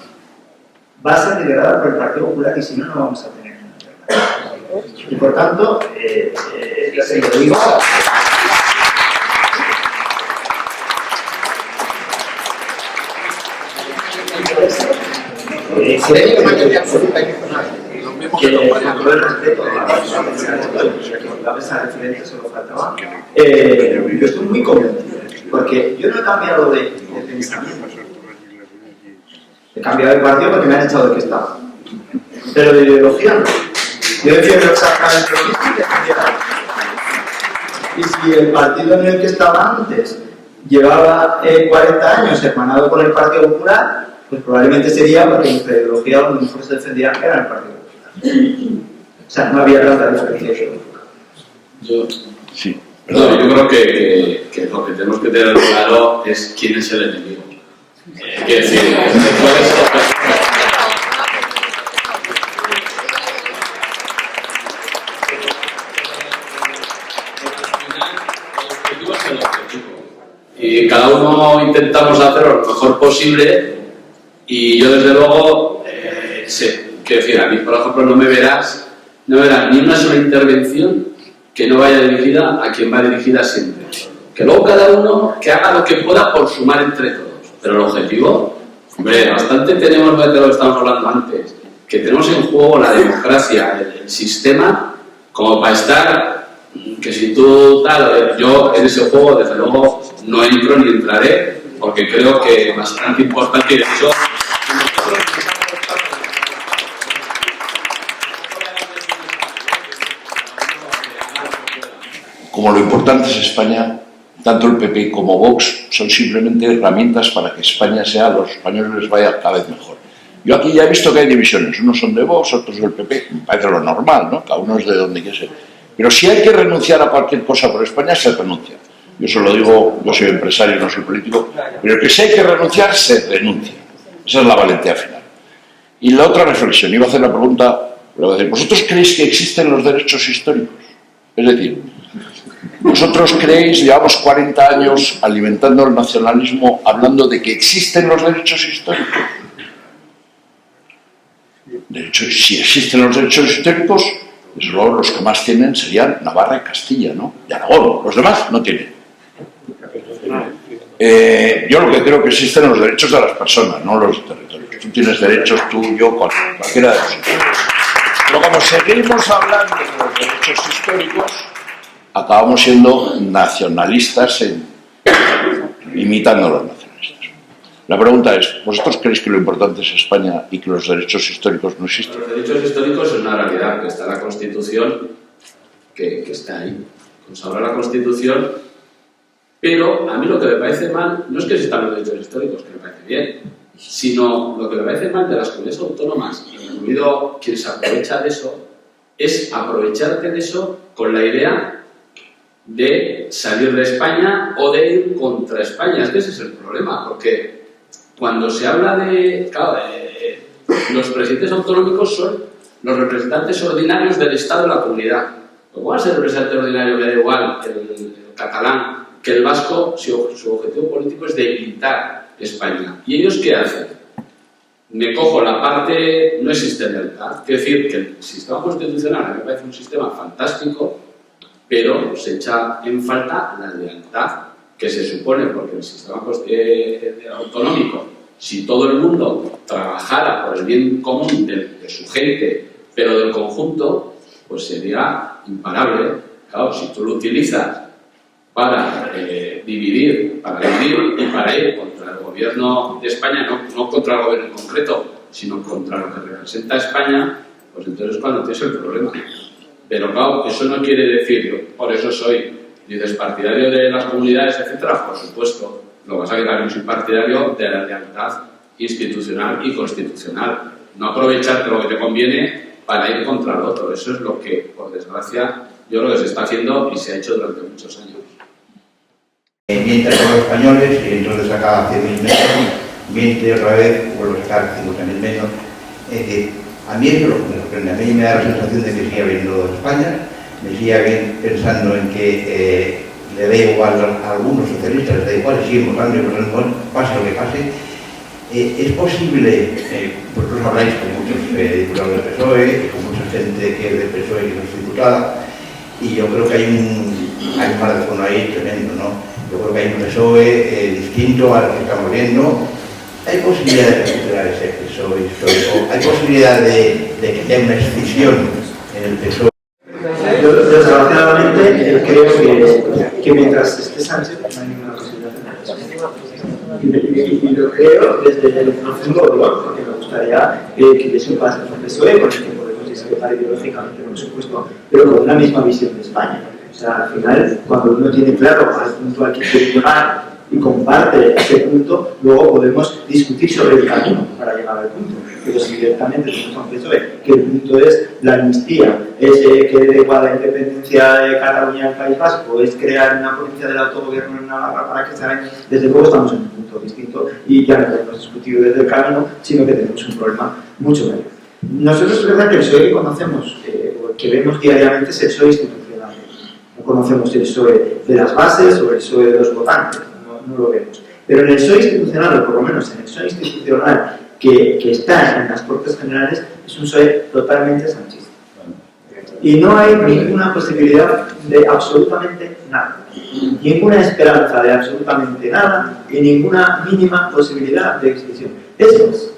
H: va a ser liderada por el Partido Popular y si no, no vamos a tener una alternativa. Y por tanto, se lo digo. Con todo el respeto a esa referencia, solo faltaba. Yo estoy muy convencido, porque yo no he cambiado de pensamiento. He cambiado de partido porque me han echado de que estaba. Pero de ideología no. Yo defiendo exactamente lo mismo que defendía. Y si el partido en el que estaba antes llevaba 40 años hermanado con el Partido Popular, pues probablemente sería porque nuestra ideología donde mejor se defendía era el Partido Popular. O sea, no había tanta diferencia.
C: Yo creo que lo que tenemos que tener claro es quién es el enemigo. Quiero decir, y cada uno intentamos hacer lo mejor posible y yo desde luego sé, quiero decir, a mí por ejemplo no verás ni una sola intervención que no vaya dirigida a quien va dirigida siempre. Que luego cada uno que haga lo que pueda por sumar entre todos. Pero el objetivo, hombre, bastante tenemos de lo que estábamos hablando antes, que tenemos en juego la democracia, el sistema, como para estar, que si tú tal, yo en ese juego desde luego no entro ni entraré, porque creo que es bastante importante y de hecho
K: como lo importante es España, tanto el PP como Vox son simplemente herramientas para que España sea, a los españoles les vaya cada vez mejor. Yo aquí ya he visto que hay divisiones, unos son de Vox, otros del PP, me parece lo normal, ¿no? Cada uno es de donde quiere ser. Pero si hay que renunciar a cualquier cosa por España, se renuncia. Yo se lo digo, yo soy empresario, no soy político, pero que si hay que renunciar, se renuncia. Esa es la valentía final. Y la otra reflexión, iba a hacer la pregunta, ¿vosotros creéis que existen los derechos históricos? Es decir, ¿vosotros creéis, llevamos 40 años alimentando el nacionalismo hablando de que existen los derechos históricos? De hecho, si existen los derechos históricos, desde luego los que más tienen serían Navarra y Castilla, ¿no? Y Aragón, los demás no tienen. Yo lo que creo que existen los derechos de las personas, no los territorios. Tú tienes derechos, tú, yo, cualquiera de nosotros. Pero como seguimos hablando de los derechos históricos, acabamos siendo nacionalistas imitando a los nacionalistas. La pregunta es, ¿vosotros creéis que lo importante es España y que los derechos históricos no existen?
C: Los derechos históricos es una realidad, que está en la Constitución, que está ahí, consagra la Constitución, pero a mí lo que me parece mal no es que existan los derechos históricos, que me parece bien, sino lo que me parece mal de las comunidades autónomas, incluido quien se aprovecha de eso, es aprovecharte de eso con la idea de salir de España o de ir contra España. Es que ese es el problema, porque cuando se habla de... Claro, los presidentes autonómicos son los representantes ordinarios del Estado de la comunidad. ¿Cómo va a ser el representante ordinario? Me da igual el catalán que el vasco, si su objetivo político es debilitar España. ¿Y ellos qué hacen? Me cojo la parte... No existe lealtad. Quiero decir que el sistema constitucional a mí me parece un sistema fantástico, pero se echa en falta la lealtad que se supone, porque el sistema autonómico, si todo el mundo trabajara por el bien común de su gente, pero del conjunto, pues sería imparable. Claro, si tú lo utilizas para dividir y para ir contra el gobierno de España, no contra el gobierno en concreto, sino contra lo que representa España, pues entonces es cuando tienes el problema. Pero claro, eso no quiere decir, yo por eso soy partidario de las comunidades, etcétera, por supuesto. Lo que pasa es que también soy partidario de la lealtad institucional y constitucional. No aprovecharte lo que te conviene para ir contra el otro. Eso es lo que, por desgracia, yo creo que se está haciendo y se ha hecho durante muchos años.
L: Miente con los españoles y entonces saca 100.000 menos, miente otra vez, vuelve a sacar 50.000 menos. Es decir, a mí eso es lo que me sorprende. A mí me da la sensación de que sigue viniendo de España, me sigue pensando en que le da igual a algunos socialistas, les da igual, y siguen votando y votando, pase lo que pase. Es posible, vosotros habláis con muchos diputados del PSOE y con mucha gente que es del PSOE y que no es diputada, y yo creo que hay un mar de fondo ahí tremendo, ¿no? Yo creo que hay un PSOE distinto al que estamos viendo. ¿Hay posibilidad de recuperar ese PSOE histórico? ¿Hay posibilidad de que haya una escisión en el PSOE?
H: Yo, desgraciadamente, creo que mientras esté Sánchez no hay ninguna posibilidad de y lo creo desde el profundo dolor, porque me gustaría que eso pase con el PSOE, con el que podemos discrepar ideológicamente, por supuesto, pero con una misma visión de España. O sea, al final, cuando uno tiene claro al punto al que quiere llegar y comparte ese punto, luego podemos discutir sobre el camino para llegar al punto. Pero si directamente tenemos a un PSOE que el punto es la amnistía, es que da igual la independencia de Cataluña del País Vasco, es crear una provincia del autogobierno en Navarra para que se hagan, desde luego estamos en un punto distinto y ya no lo hemos discutido desde el camino, sino que tenemos un problema mucho mayor. Nosotros es verdad que el PSOE que conocemos, que vemos diariamente, es el PSOE institucional. No conocemos el PSOE de las bases o el PSOE de los votantes, no lo vemos. Pero en el PSOE institucional, o por lo menos en el PSOE institucional que está en las Cortes Generales, es un PSOE totalmente sanchista. Y no hay ninguna posibilidad de absolutamente nada. Ninguna esperanza de absolutamente nada y ninguna mínima posibilidad de extinción. Es más,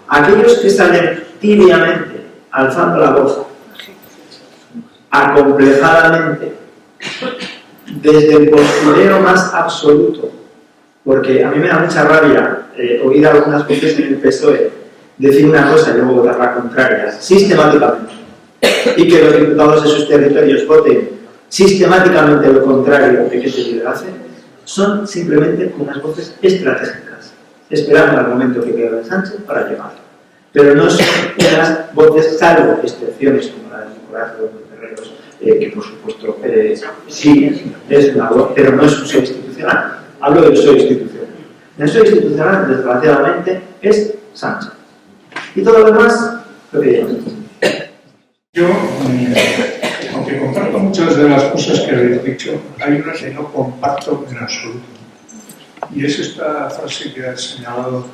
H: aquellos que salen tibiamente, alzando la voz, acomplejadamente, desde el postureo más absoluto, porque a mí me da mucha rabia oír a algunas voces en el PSOE decir una cosa y luego votar la contraria, sistemáticamente, y que los diputados de sus territorios voten sistemáticamente lo contrario de que se liderase, son simplemente unas voces estratégicas, esperando al momento que quede Sánchez para llegar. Pero no son unas voces, salvo excepciones como la de Nicolás López Herreros, que por supuesto sí es una voz, pero no es un PSOE institucional. Hablo del PSOE institucional. El PSOE institucional, desgraciadamente, es Sánchez. Y todo lo demás, lo que digo.
M: Yo, aunque comparto muchas de las cosas que habéis dicho, hay una que no comparto en absoluto. Y es esta frase que has señalado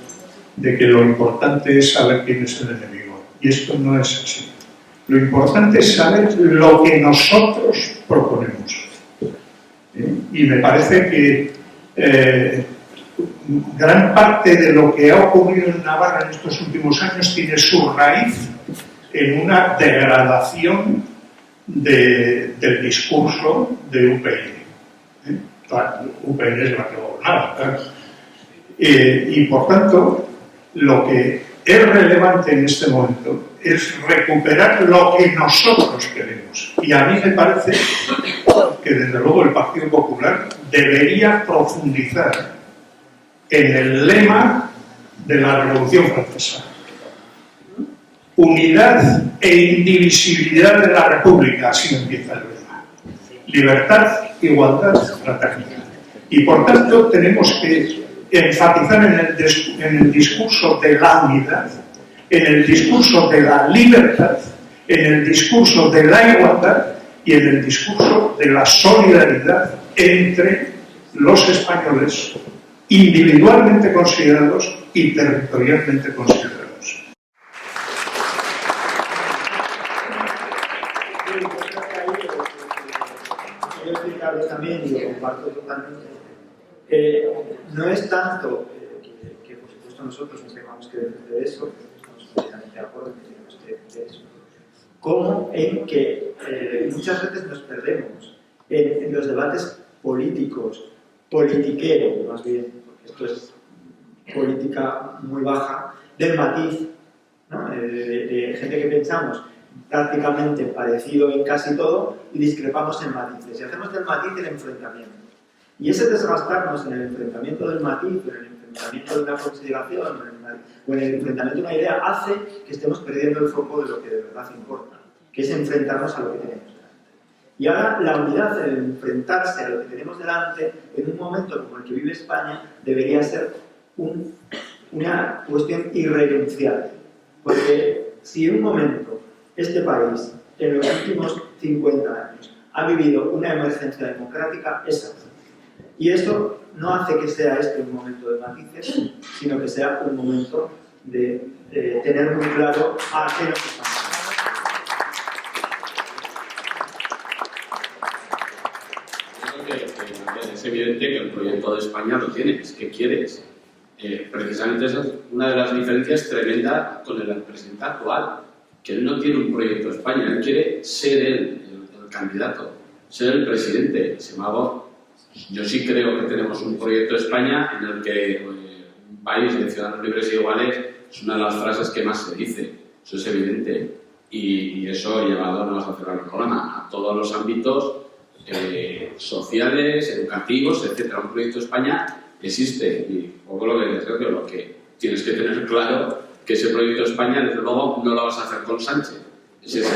M: de que lo importante es saber quién es el enemigo. Y esto no es así. Lo importante es saber lo que nosotros proponemos. Y me parece que gran parte de lo que ha ocurrido en Navarra en estos últimos años tiene su raíz en una degradación del discurso de UPN. Claro, UPN es la que gobernaba, claro. Y por tanto, lo que es relevante en este momento es recuperar lo que nosotros queremos. Y a mí me parece que desde luego el Partido Popular debería profundizar en el lema de la Revolución Francesa. Unidad e indivisibilidad de la República, así empieza el lema. Libertad, igualdad, fraternidad. Y por tanto tenemos que enfatizar en el discurso de la unidad, en el discurso de la libertad, en el discurso de la igualdad y en el discurso de la solidaridad entre los españoles individualmente considerados y territorialmente considerados.
H: Quiero explicarles también, y lo comparto totalmente, no es tanto que por supuesto nosotros nos tengamos que defender eso, estamos completamente de acuerdo en que tenemos que defender eso, como en que muchas veces nos perdemos en los debates políticos, politiquero más bien, porque esto es política muy baja, del matiz, ¿no? De gente que pensamos prácticamente parecido en casi todo y discrepamos en matices. Y hacemos del matiz el enfrentamiento. Y ese desgastarnos en el enfrentamiento del matiz, en el enfrentamiento de una consideración o en el enfrentamiento de una idea hace que estemos perdiendo el foco de lo que de verdad importa, que es enfrentarnos a lo que tenemos delante. Y ahora la unidad, el enfrentarse a lo que tenemos delante, en un momento como el que vive España, debería ser una cuestión irrenunciable. Porque si en un momento este país, en los últimos 50 años, ha vivido una emergencia democrática, es ahora. Y eso no hace que sea este un momento de matices, sino que sea un momento de tener muy claro a qué nos estamos.
C: Es evidente que el proyecto de España lo tienes, que quieres. Precisamente esa es una de las diferencias tremendas con el presidente actual, que él no tiene un proyecto de España, él quiere ser él el candidato, ser el presidente. Sin embargo, yo sí creo que tenemos un proyecto de España en el que un país de ciudadanos libres e iguales es una de las frases que más se dice, eso es evidente. Y eso llevado, no vamos a hacer el programa, a todos los ámbitos sociales, educativos, etcétera. Un proyecto de España existe y poco lo que tienes que tener claro que ese proyecto de España, desde luego, no lo vas a hacer con Sánchez. Ese es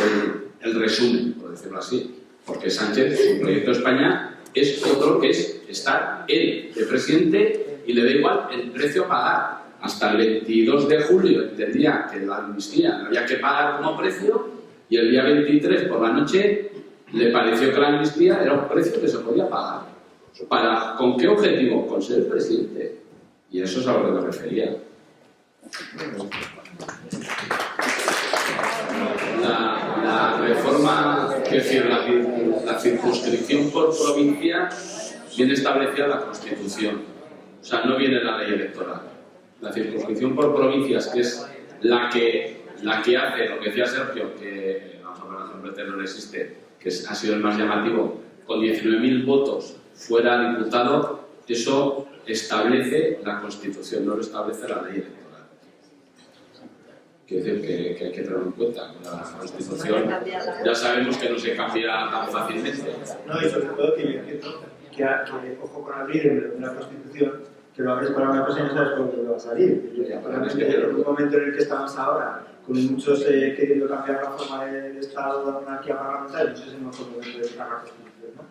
C: el resumen, por decirlo así. Porque Sánchez, su proyecto de España, es otro que es estar él de presidente y le da igual el precio a pagar. Hasta el 22 de julio entendía que la amnistía había que pagar como precio y el día 23 por la noche le pareció que la amnistía era un precio que se podía pagar. ¿Con qué objetivo? Con ser presidente. Y eso es a lo que me refería. La reforma, es decir, la circunscripción por provincia viene establecida en la Constitución. O sea, no viene en la ley electoral. La circunscripción por provincias, que es la que hace, lo que decía Sergio, que la operación pretero no existe, que ha sido el más llamativo, con 19.000 votos fuera diputado, eso establece la Constitución, no lo establece la ley electoral. Quiero decir que hay que tenerlo en cuenta. La Constitución ya sabemos que no se cambia tan fácilmente.
H: No, y sobre todo que yo entiendo que ojo con abrir una Constitución, que lo abres para una cosa y no sabes cuándo te va a salir. En el momento en el que estamos ahora, con muchos queriendo cambiar la forma de Estado de la monarquía parlamentaria, no sé si es el mejor momento de tocar la Constitución, ¿no?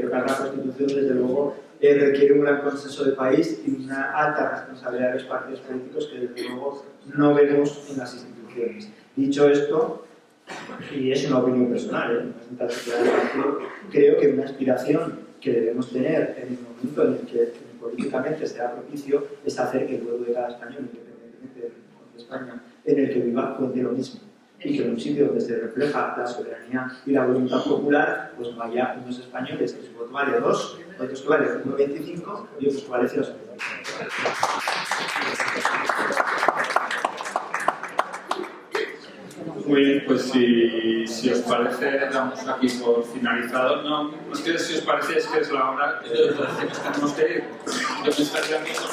H: Tocar la Constitución, desde luego, requiere un gran consenso de país y una alta responsabilidad de los partidos políticos que, desde luego, no vemos en las instituciones. Dicho esto, y es una opinión personal, creo que una aspiración que debemos tener en el momento en el que políticamente será propicio es hacer que el pueblo de cada español, independientemente de España, en el que viva, cuente lo mismo. Y que en un sitio donde se refleja la soberanía y la voluntad popular, pues no haya unos españoles que su voto vale 2, otros que vale 1,25 y otros que vale 0,75.
G: Muy bien, pues si os parece, damos aquí por finalizado. No es que si os parece, es que es la hora que nos tenemos que ir. Yo me estaría aquí con